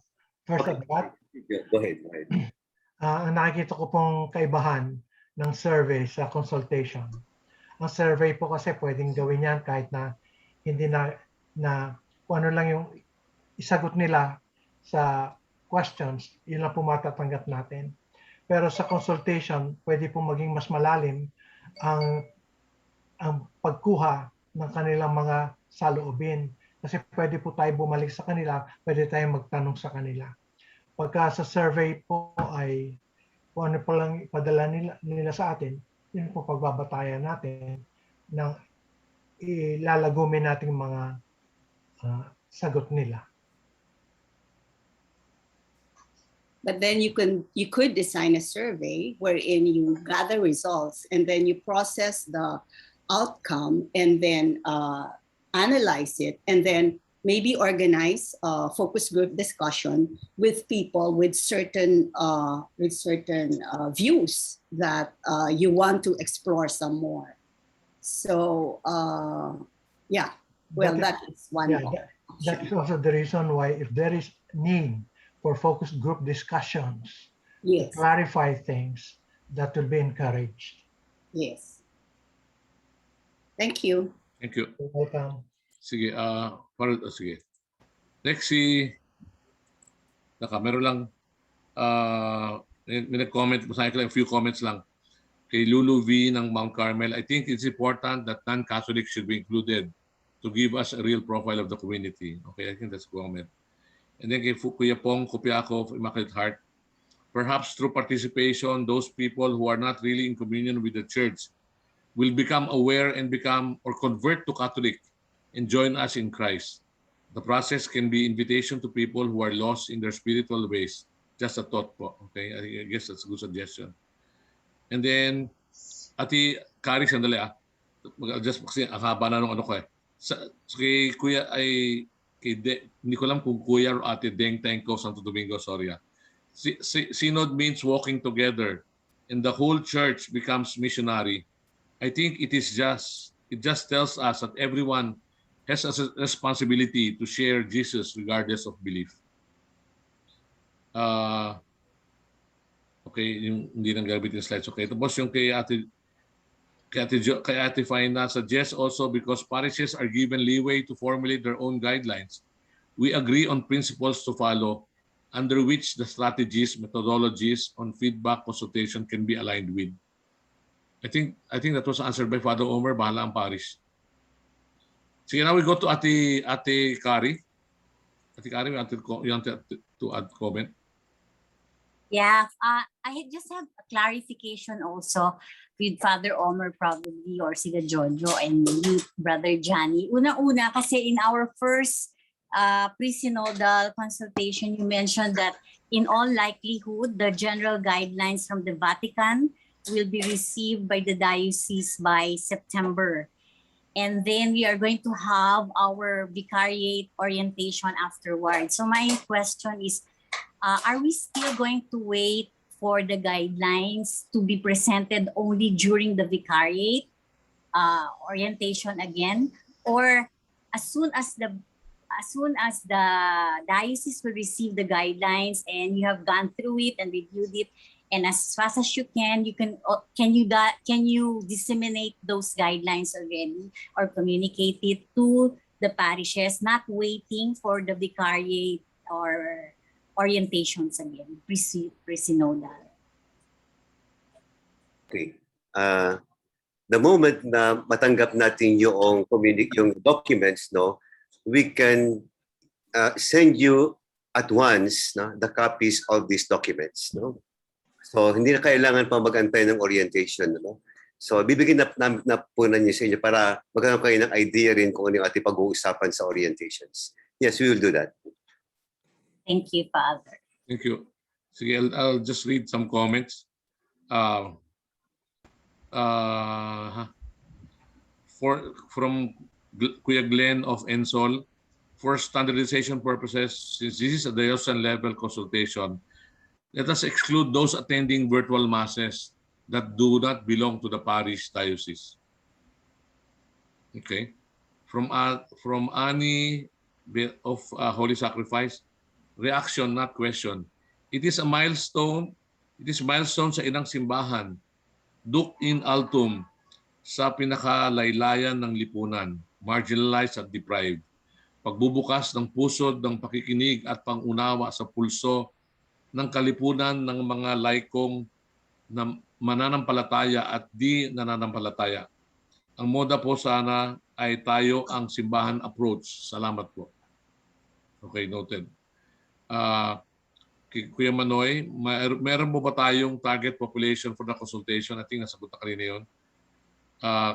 at that? Go ahead. Ang nakikita ko pong kaibahan ng survey sa consultation. Ang survey po kasi pwedeng gawin yan kahit na hindi na kung ano lang yung isagot nila sa questions, yun lang po matatanggap natin. Pero sa consultation, pwede po maging mas malalim ang pagkuha ng kanilang mga saloobin. Kasi pwede po tayo bumalik sa kanila, pwede tayong magtanong sa kanila. Pagka sa survey po ay kung ano po lang ipadala nila sa atin, yun po pagbabatayan natin ng ilalagumin nating mga sagot nila. But then you could design a survey wherein you gather results and then you process the outcome and then analyze it and then maybe organize a focus group discussion with people with certain views that you want to explore some more. So yeah, well, that is one. Yeah, that is also the reason why if there is need for focus group discussions, yes, to clarify things, that will be encouraged. Yes. Thank you. Thank you. You're welcome. Sige, sige. Next meron lang, may nag-comment, masaya ko lang, a few comments lang. Kay Lulu V ng Mount Carmel, I think it's important that non-Catholics should be included to give us a real profile of the community. Okay, I think that's a comment. And then kay Kuya Pong Copiaco of Immaculate Heart, perhaps through participation, those people who are not really in communion with the church will become aware and become or convert to Catholic and join us in Christ. The process can be invitation to people who are lost in their spiritual ways. Just a thought po. Okay, I guess that's a good suggestion. And then, Ati Kari, sandali Just kasi ang haba na nung ano ko kay Kuya ay hindi ko alam kung Kuya or Ate Deng Tenko Santo Domingo, sorry Synod means walking together and the whole church becomes missionary. I think it just tells us that everyone has a responsibility to share Jesus regardless of belief. Okay, yung hindi nang gamit yung slides. Okay, tapos yung kay Ate Fina suggests also because parishes are given leeway to formulate their own guidelines. We agree on principles to follow under which the strategies, methodologies on feedback consultation can be aligned with. I think that was answered by Father Omer. Bahala ang parish. Sige, now we go to Ate Kari. Ate Kari, you want to add comment? Yeah, I just have a clarification also with Father Omer probably or Sila Jojo and you, Brother Johnny. Una-una kasi in our first pre-synodal consultation, you mentioned that in all likelihood, the general guidelines from the Vatican will be received by the diocese by September. And then we are going to have our vicariate orientation afterwards. So my question is, are we still going to wait for the guidelines to be presented only during the vicariate orientation again? Or as soon as the diocese will receive the guidelines and you have gone through it and reviewed it, and as fast as you can you disseminate those guidelines already or communicate it to the parishes, not waiting for the vicariate or orientations again, pre-synodal? Okay. The moment na matanggap natin yung documents, no, we can send you at once the copies of these documents, no. So hindi na kailangan pa mag-antay ng orientation, no. So bibigyan na po niyo sa inyo para magkaroon kayo ng idea rin kung ano yung ating pag-uusapan sa orientations. Yes, we will do that. Thank you, Father. Thank you. Sige, I'll just read some comments. From Kuya Glenn of Ensol, for standardization purposes, since this is a diocesan level consultation, let us exclude those attending virtual masses that do not belong to the parish diocese. Okay. From Annie of Holy Sacrifice, reaction, not question. It is a milestone. It is milestone sa ilang simbahan. Duc in altum. sa pinakalaylayan ng lipunan, marginalized at deprived. Pagbubukas ng pusod ng pakikinig at pangunawa sa pulso ng kalipunan ng mga laikong na mananampalataya at di nananampalataya. Ang moda po sana ay tayo ang simbahan approach. Salamat po. Okay, noted. Kuya Manoy, meron mo ba tayong target population for the consultation? I think nasagot na kanina yun.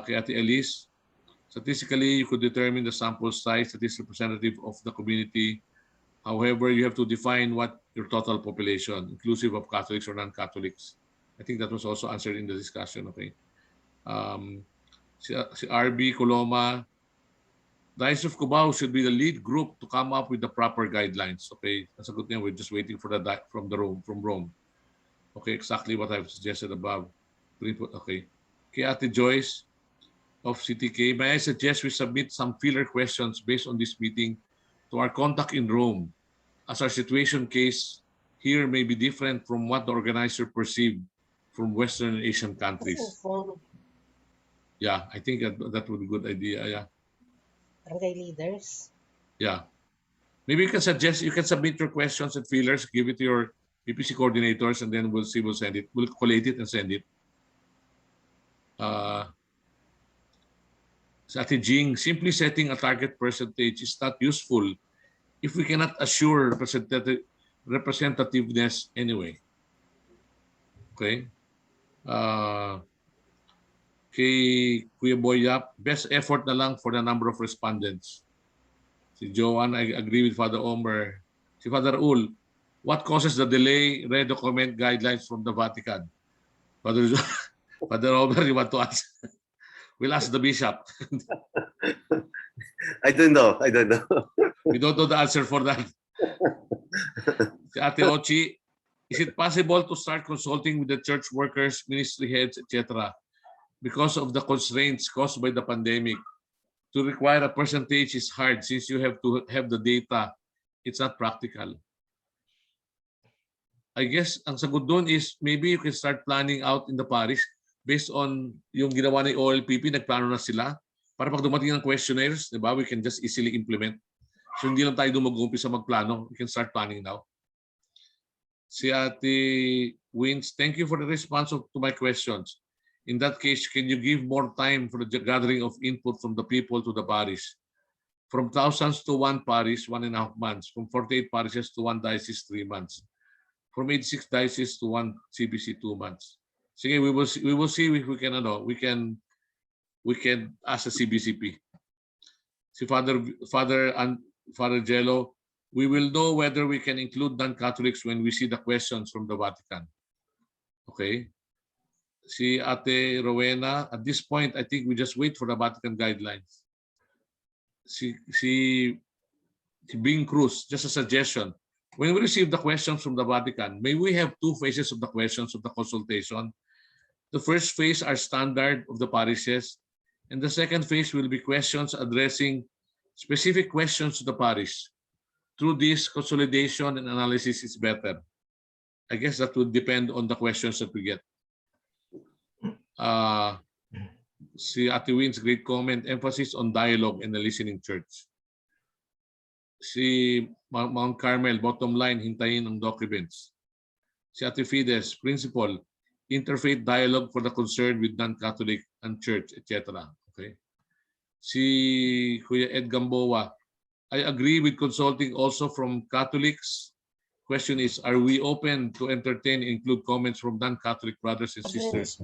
Kay Ate Elise, statistically, you could determine the sample size that is representative of the community. However, you have to define what your total population, inclusive of Catholics or non-Catholics. I think that was also answered in the discussion. Okay. Si RB Coloma, Diocese of Cubao should be the lead group to come up with the proper guidelines. Okay, that's a good thing. We're just waiting for from Rome. Okay, exactly what I've suggested above. Okay. Kay Ate Joyce of CTK, may I suggest we submit some filler questions based on this meeting to our contact in Rome, as our situation case here may be different from what the organizer perceived from Western Asian countries. Yeah, I think that would be a good idea. Yeah. Barangay leaders. Yeah. Maybe you can submit your questions and feelers, give it to your PPC coordinators, and then we'll send it. We'll collate it and send it. Sa Ate Jing, simply setting a target percentage is not useful if we cannot assure representativeness anyway. Okay? Kay Kuya Boyap, best effort na lang for the number of respondents. Si Joanne, I agree with Father Omer. Si Father Ul, what causes the delay? Redocument guidelines from the Vatican. Father Omer, you want to ask? We'll ask the bishop. I don't know. We don't know the answer for that. Si Ate Ochi, is it possible to start consulting with the church workers, ministry heads, etc. because of the constraints caused by the pandemic? To require a percentage is hard since you have to have the data. It's not practical. I guess ang sagot doon is maybe you can start planning out in the parish based on yung ginawa ni OLPP, nagplano na sila para pag dumating ng questionnaires, di ba, we can just easily implement. So hindi lang tayo doon mag-umpisa magplano. We can start planning now. Si Ate Wins, thank you for the response to my questions. In that case, can you give more time for the gathering of input from the people to the parish? From thousands to one parish, 1.5 months. From 48 parishes to one diocese, 3 months. From 86 dioceses to one CBC, 2 months. Sige, we will see if we can ask the CBCP. Si Father Jello, we will know whether we can include non-Catholics when we see the questions from the Vatican. Okay. Si Ate Rowena, at this point, I think we just wait for the Vatican guidelines. Si Bing Cruz, just a suggestion. When we receive the questions from the Vatican, may we have 2 phases of the questions of the consultation. The first phase are standard of the parishes, and the second phase will be questions addressing specific questions to the parish. Through this, consolidation and analysis is better. I guess that would depend on the questions that we get. Si Ate Win's great comment, emphasis on dialogue and the listening church. Si Mount Carmel, bottom line, hintayin ang documents. Si Ate Fides, principle, interfaith dialogue for the concern with non-Catholic and church, etc. Okay. Si Kuya Ed Gamboa, I agree with consulting also from Catholics. Question is, are we open to entertain and include comments from non-Catholic brothers and sisters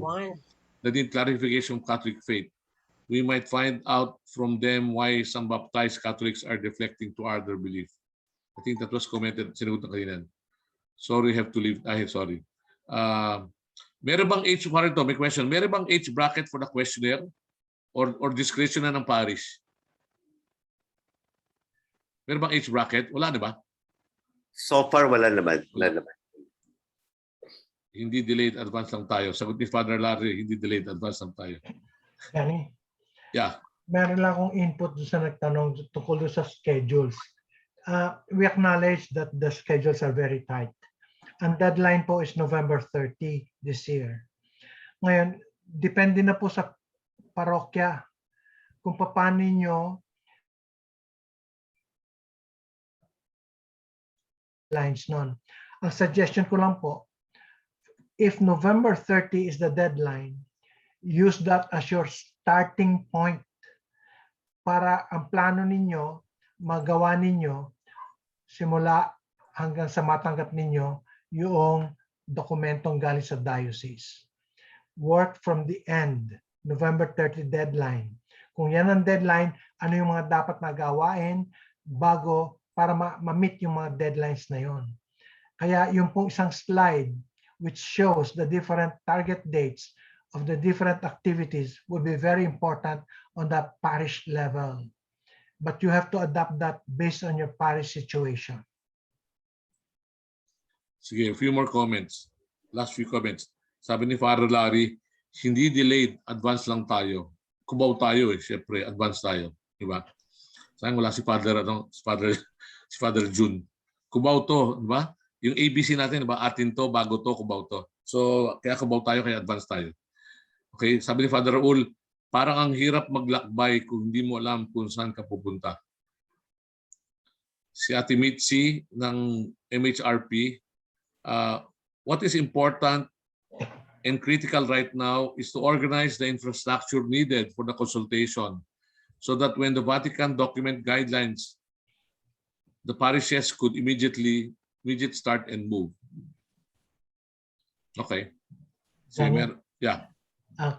that need clarification of Catholic faith? We might find out from them why some baptized Catholics are deflecting to other belief. I think that was commented. Sinagot na kanina. Sorry, have to leave. Sorry. Meron bang age, may question. Meron bang age bracket for the questionnaire or discretion na ng parish? Meron bang age bracket? Wala na ba? So far, wala naman. Hindi delayed, advance lang tayo. Sagot ni Father Larry, hindi delayed, advance lang tayo. Yani, yeah. Meron lang akong input doon sa nagtanong tungkol sa schedules. We acknowledge that the schedules are very tight. Ang deadline po is November 30 this year. Ngayon, depende na po sa parokya kung paano ninyo lines nun. Ang suggestion ko lang po, if November 30 is the deadline, use that as your starting point para ang plano ninyo, magawa ninyo simula hanggang sa matanggap ninyo yung dokumentong galing sa diocese. Work from the end, November 30 deadline. Kung yan ang deadline, ano yung mga dapat na gawain bago para ma-meet yung mga deadlines na yon. Kaya yung pong isang slide which shows the different target dates of the different activities will be very important on the parish level. But you have to adapt that based on your parish situation. Sige, a few more comments. Last few comments. Sabi ni Father Larry, hindi delayed, advance lang tayo. Kubaw tayo eh, syempre, advance tayo. Diba? Sayang wala si Father June. Kubaw to, diba? Yung ABC natin, diba? Atin to, bago to, kubaw to. So, kaya kubaw tayo, kaya advance tayo. Okay, sabi ni Father Raul, parang ang hirap maglakbay kung hindi mo alam kung saan ka pupunta. Si Ate Mitzi ng MHRP, what is important and critical right now is to organize the infrastructure needed for the consultation so that when the Vatican document guidelines, the parishes could immediate start and move. Okay. So, yeah.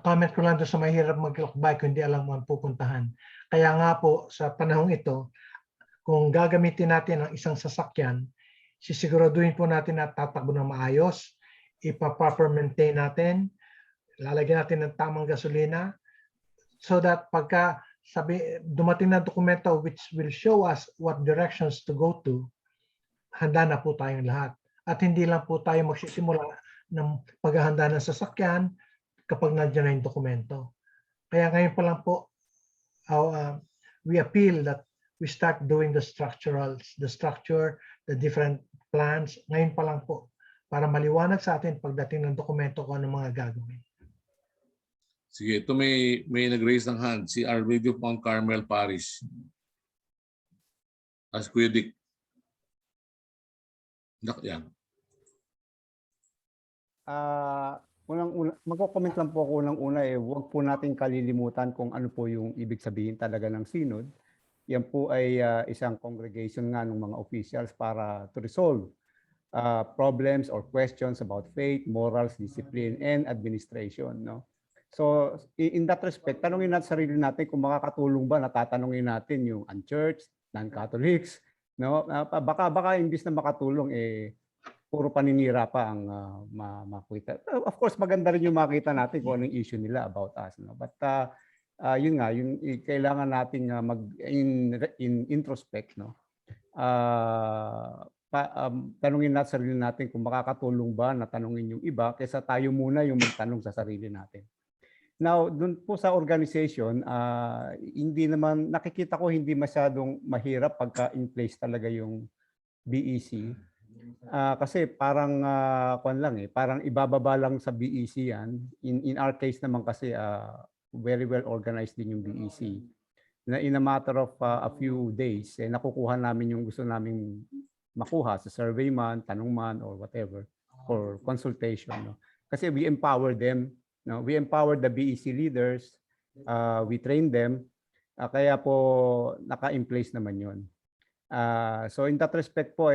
Comment ko lang doon sa mahirap maglakbay kung hindi alam mo ang pupuntahan. Kaya nga po sa panahong ito, kung gagamitin natin ang isang sasakyan, sisiguraduhin po natin na tatakbo ng maayos, ipa-proper maintain natin, lalagyan natin ng tamang gasolina, so that pagka dumating na dokumento which will show us what directions to go to, handa na po tayong lahat. At hindi lang po tayo magsisimula ng paghahanda ng sasakyan kapag nandiyan na yung dokumento. Kaya ngayon pa lang po, we appeal that we start doing the structure, the different plans, ngayon pa lang po, para maliwanag sa atin pagdating ng dokumento kung ano mga gagawin. Sige, ito may nag-raise ng hand, si Our Lady of Mount Carmel Parish. As Kuya Dick. Yan. Magko-comment lang po ako unang-una huwag po nating kalilimutan kung ano po yung ibig sabihin talaga ng synod. Yan po ay isang congregation nga ng mga officials para to resolve problems or questions about faith, morals, discipline, and administration. No? So in that respect, tanungin natin sarili natin kung makakatulong ba, natatanungin natin yung unchurched, non-Catholics. No? Baka imbis na makatulong, puro paninira pa ang makita. Of course, maganda rin yung makita natin kung anong issue nila about us. No? But yun nga, yung kailangan nating introspect. No? Tanungin natin sarili natin kung makakatulong ba na tanungin yung iba kaysa tayo muna yung magtanong sa sarili natin. Now, dun po sa organization, hindi naman, nakikita ko hindi masyadong mahirap pagka in place talaga yung BEC. Kasi parang parang ibababa lang sa BEC yan. In our case naman kasi very well organized din yung BEC. Na in a matter of a few days, nakukuha namin yung gusto naming makuha sa survey man, tanong man, or whatever, for consultation. No? Kasi we empower them. No? We empower the BEC leaders. We train them. Kaya po naka-in place naman yun. So in that respect po,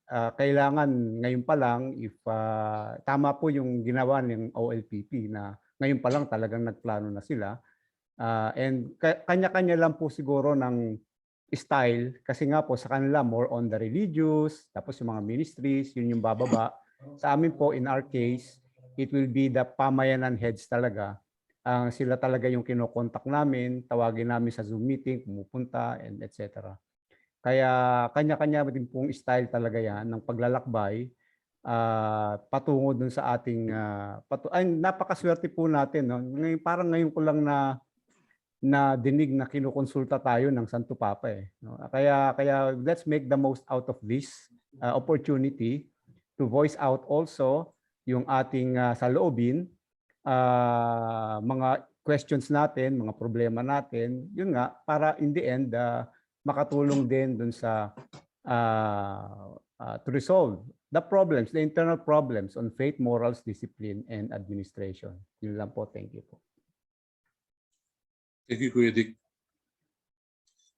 kailangan ngayon pa lang, if tama po yung ginawa ng OLPP na ngayon pa lang talagang nagplano na sila. And kanya-kanya lang po siguro ng style kasi nga po sa kanila more on the religious, tapos yung mga ministries, yun yung bababa. Sa amin po, in our case, it will be the pamayanan heads talaga. Sila talaga yung kinokontak namin, tawagin namin sa Zoom meeting, pumupunta, and etc. Kaya kanya-kanya din pong style talaga yan ng paglalakbay patungo dun sa ating napakaswerte po natin. No? Parang ngayon ko lang na dinig na kinukonsulta tayo ng Santo Papa. No? Kaya let's make the most out of this opportunity to voice out also yung ating saloobin, mga questions natin, mga problema natin, yun nga, para in the end, makatulong din dun sa to resolve the problems, the internal problems on faith, morals, discipline, and administration. Yun lang po. Thank you po. Thank you, Kuya Dick.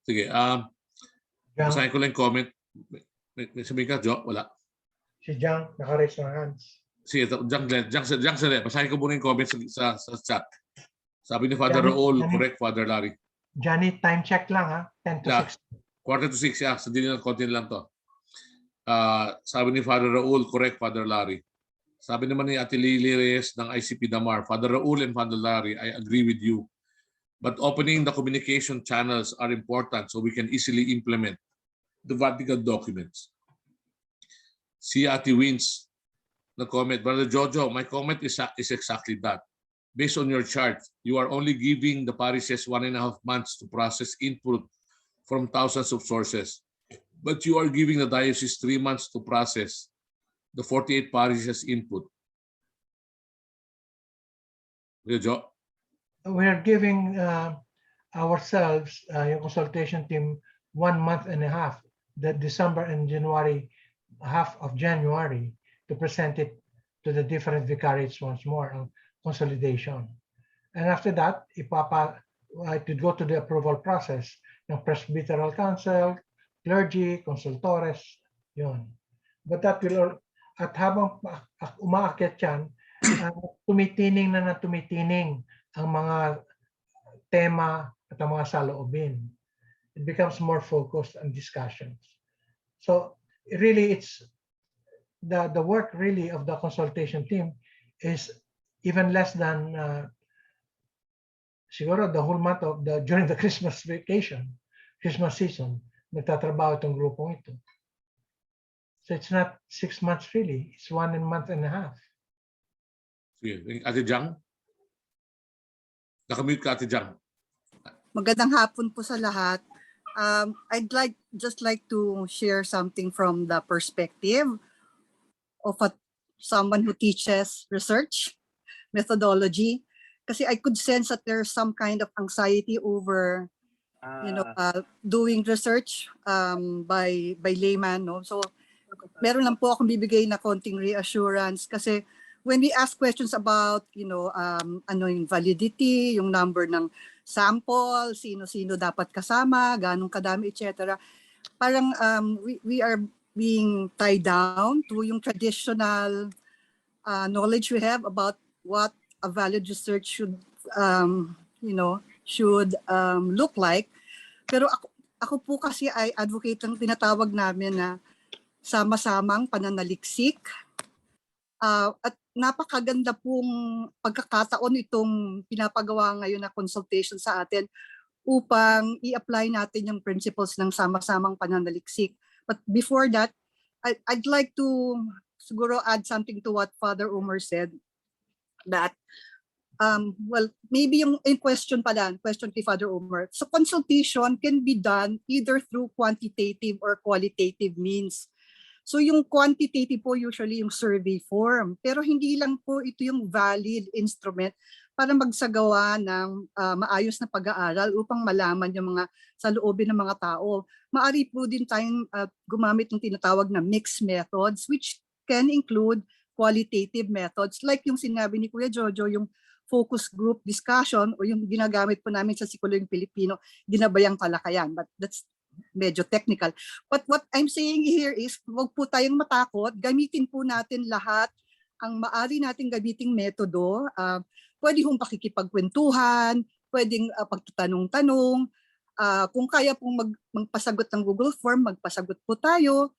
Sige, basahin ko lang yung comment. May sabihin ka, Jo? Wala. Si Jang, naka-raise ng hands. Sige, Jang, basahin ko muna yung comment sa chat. Sabi ni Father Johnny, Raul, Johnny. correct, Father Larry. Johnny, time check lang ha. 10 to Yeah. 6. 4:45, yeah. Sa dili ng konti lang to. Sabi ni Father Raul, correct, Father Larry. Sabi naman ni Ate Lily Reyes ng ICP Damar, Father Raul and Father Larry, I agree with you. But opening the communication channels are important so we can easily implement the Vatican documents. Si Ate Wins, the comment, Brother Jojo, my comment is exactly that. Based on your chart, you are only giving the parishes 1.5 months to process input from thousands of sources. But you are giving the diocese 3 months to process the 48 parishes input. Jo? We're giving ourselves, yung consultation team, 1.5 months, the December and January, half of January, to present it to the different vicariates once more on consolidation. And after that, to go to the approval process ng Presbyteral Council, clergy, consultores, yun. But that will, at habang umaakyat yan, tumitining ang mga tema at ang mga saloobin. It becomes more focused on discussions. So really, it's the work really of the consultation team is even less than siguro the whole month of during the Christmas vacation, Christmas season, nagtatrabaho itong grupong ito. So it's not 6 months really, it's 1.5 months. Sige, Ate Jang? Nakamute ka, Ate Jang. Magandang hapon po sa lahat. I'd just like to share something from the perspective of someone who teaches research methodology. Kasi I could sense that there's some kind of anxiety over, doing research by layman. No? So meron lang po akong bibigay na konting reassurance kasi when we ask questions about, yung validity, yung number ng sample, sino-sino dapat kasama, ganong kadami, etc. Parang we are being tied down to yung traditional knowledge we have about what a valid research should, look like. Pero ako po kasi ay advocate ng tinatawag namin na sama-samang pananaliksik. At napakaganda pong pagkakataon itong pinapagawa ngayon na consultation sa atin upang i-apply natin yung principles ng sama-samang pananaliksik. But before that, I'd like to siguro add something to what Father Omar said, that maybe yung question kay Father Omar. So consultation can be done either through quantitative or qualitative means. So yung quantitative po usually yung survey form, pero hindi lang po ito yung valid instrument para magsagawa ng maayos na pag-aaral upang malaman yung mga saloobin ng mga tao. Maari po din tayong gumamit ng tinatawag na mixed methods, which can include qualitative methods like yung sinabi ni Kuya Jojo, yung focus group discussion o yung ginagamit po namin sa Sikuloyung Pilipino, ginabayang talakayan. But that's medyo technical. But what I'm saying here is, huwag po tayong matakot. Gamitin po natin lahat ang maari nating gamiting metodo. Pwede hong pakikipagkwentuhan, pwedeng pagtatanong-tanong. Kung kaya pong magpasagot ng Google Form, magpasagot po tayo.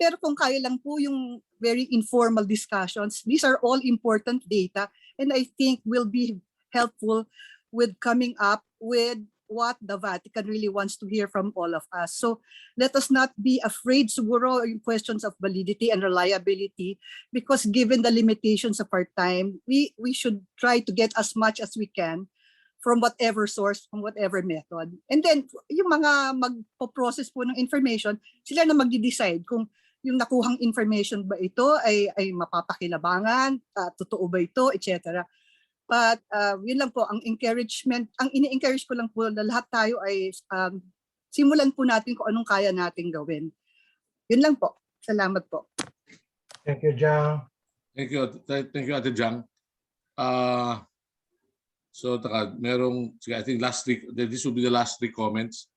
Pero kung kaya lang po yung very informal discussions, these are all important data and I think will be helpful with coming up with what the Vatican really wants to hear from all of us. So let us not be afraid siguro in questions of validity and reliability, because given the limitations of our time, we should try to get as much as we can from whatever source, from whatever method. And then yung mga magpo-process po ng information, sila na magde-decide kung yung nakuhang information ba ito ay mapapakilabangan, totoo ba ito, etc. But yun lang po, ang encouragement, ang ini-encourage ko lang po na lahat tayo ay simulan po natin kung anong kaya nating gawin. Yun lang po. Salamat po. Thank you, Jang. Thank you, Ate Jang. So, I think last week, this will be the last 3 comments.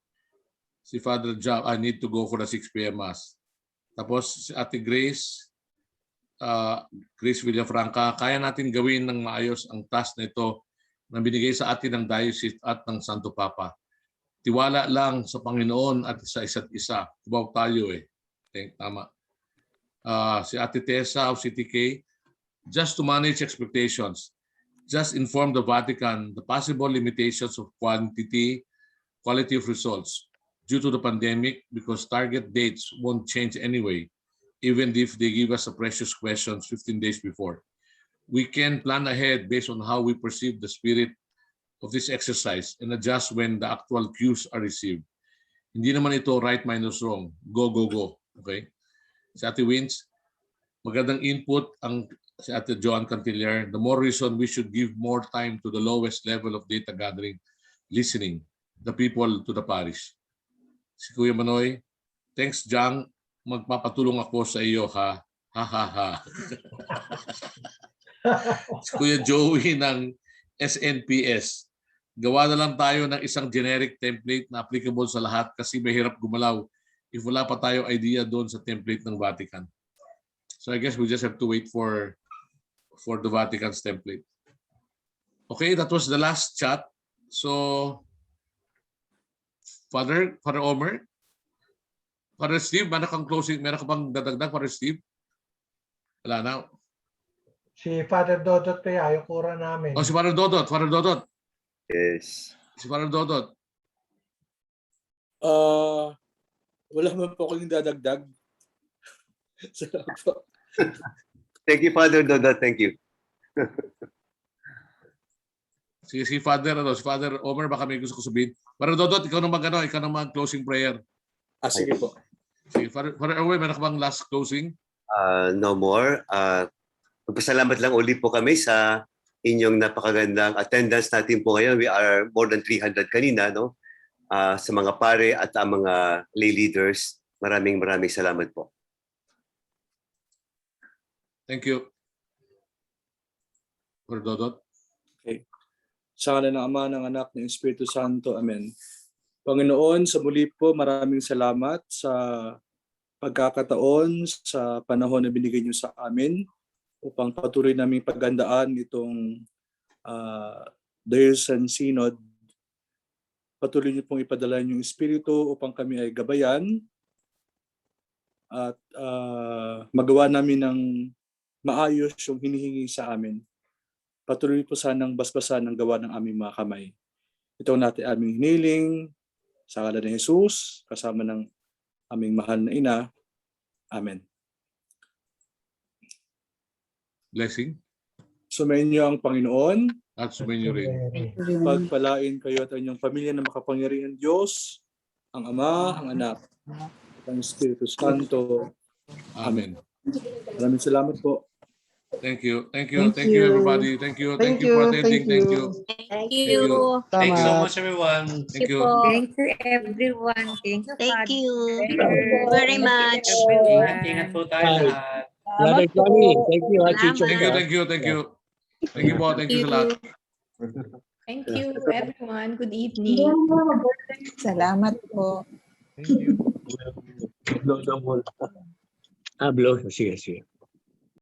Si Father Jang, I need to go for the 6 p.m. Mass. Tapos si Ate Grace, Grace Villafranca, kaya natin gawin ng maayos ang task na ito na binigay sa atin ng Diocese at ng Santo Papa. Tiwala lang sa Panginoon at sa isa't isa. Kubaw tayo eh. Tama. Si Ate Tessa of CTK, just to manage expectations, just inform the Vatican the possible limitations of quality of results due to the pandemic, because target dates won't change anyway, even if they give us a precious questions 15 days before. We can plan ahead based on how we perceive the spirit of this exercise and adjust when the actual cues are received. Hindi naman ito right minus wrong. Go, go, go. Okay? Si Ate Wins, magandang input ang si Ate Joan Cantilier. The more reason we should give more time to the lowest level of data gathering, listening, the people to the parish. Si Kuya Manoy, thanks Jang, magpapatulong ako sa iyo ha. Ha ha ha. Si Kuya Joey ng SNPS, gawa na lang tayo ng isang generic template na applicable sa lahat kasi mahirap gumalaw if wala pa tayo idea doon sa template ng Vatican. So I guess we just have to wait for the Vatican's template. Okay, that was the last chat. So Father Omer, Father Steve, meron kang closing, meron ka bang dadagdag, Father Steve? Wala na. Si Father Dodot kaya, yung kura namin. Oh, si Father Dodot. Yes. Si Father Dodot. Wala man po akong dadagdag. Salamat po. Thank you, Father Dodot. Thank you. Si Father Omer, baka may gusto ko sabihin. Father Dodot, ikaw naman closing prayer. Sige po. Sige, Father Omer, meron ka bang last closing? No more. Magpasalamat lang ulit po kami sa inyong napakagandang attendance natin po ngayon. We are more than 300 kanina, no? Sa mga pare at ang mga lay leaders. Maraming salamat po. Thank you. Father Dodot. Okay. Sa ngalan ng Ama, ng Anak, ng Espiritu Santo. Amen. Panginoon, sa muli po, maraming salamat sa pagkakataon, sa panahon na binigay niyo sa amin upang patuloy naming paggandaan itong Diocesan Synod. Patuloy niyo pong ipadala yung Espiritu upang kami ay gabayan at magawa namin ng maayos yung hinihingi sa amin. Patuloy po sanang basbasan ng gawa ng aming mga kamay. Ito natin aming hiniling sa ngalan ni Jesus, kasama ng aming mahal na ina. Amen. Blessing. Sumayin niyo ang Panginoon. At sumayin niyo rin. Pagpalain kayo at inyong pamilya ng makapangyarihan Diyos, ang Ama, ang Anak, at ang Espiritu Santo. Amen. Maraming salamat po. Thank you everybody. Thank you for attending. Thank you. Thank you. Thank you so much, everyone. Thank you. Thank you, everyone. Thank you very much. Ingat po tayo lahat. Brother Johnny, thank you. Thank you. Thank you po. Thank you sa lahat. Thank you, everyone. Good evening. Salamat po. Thank you. Blow. Sige.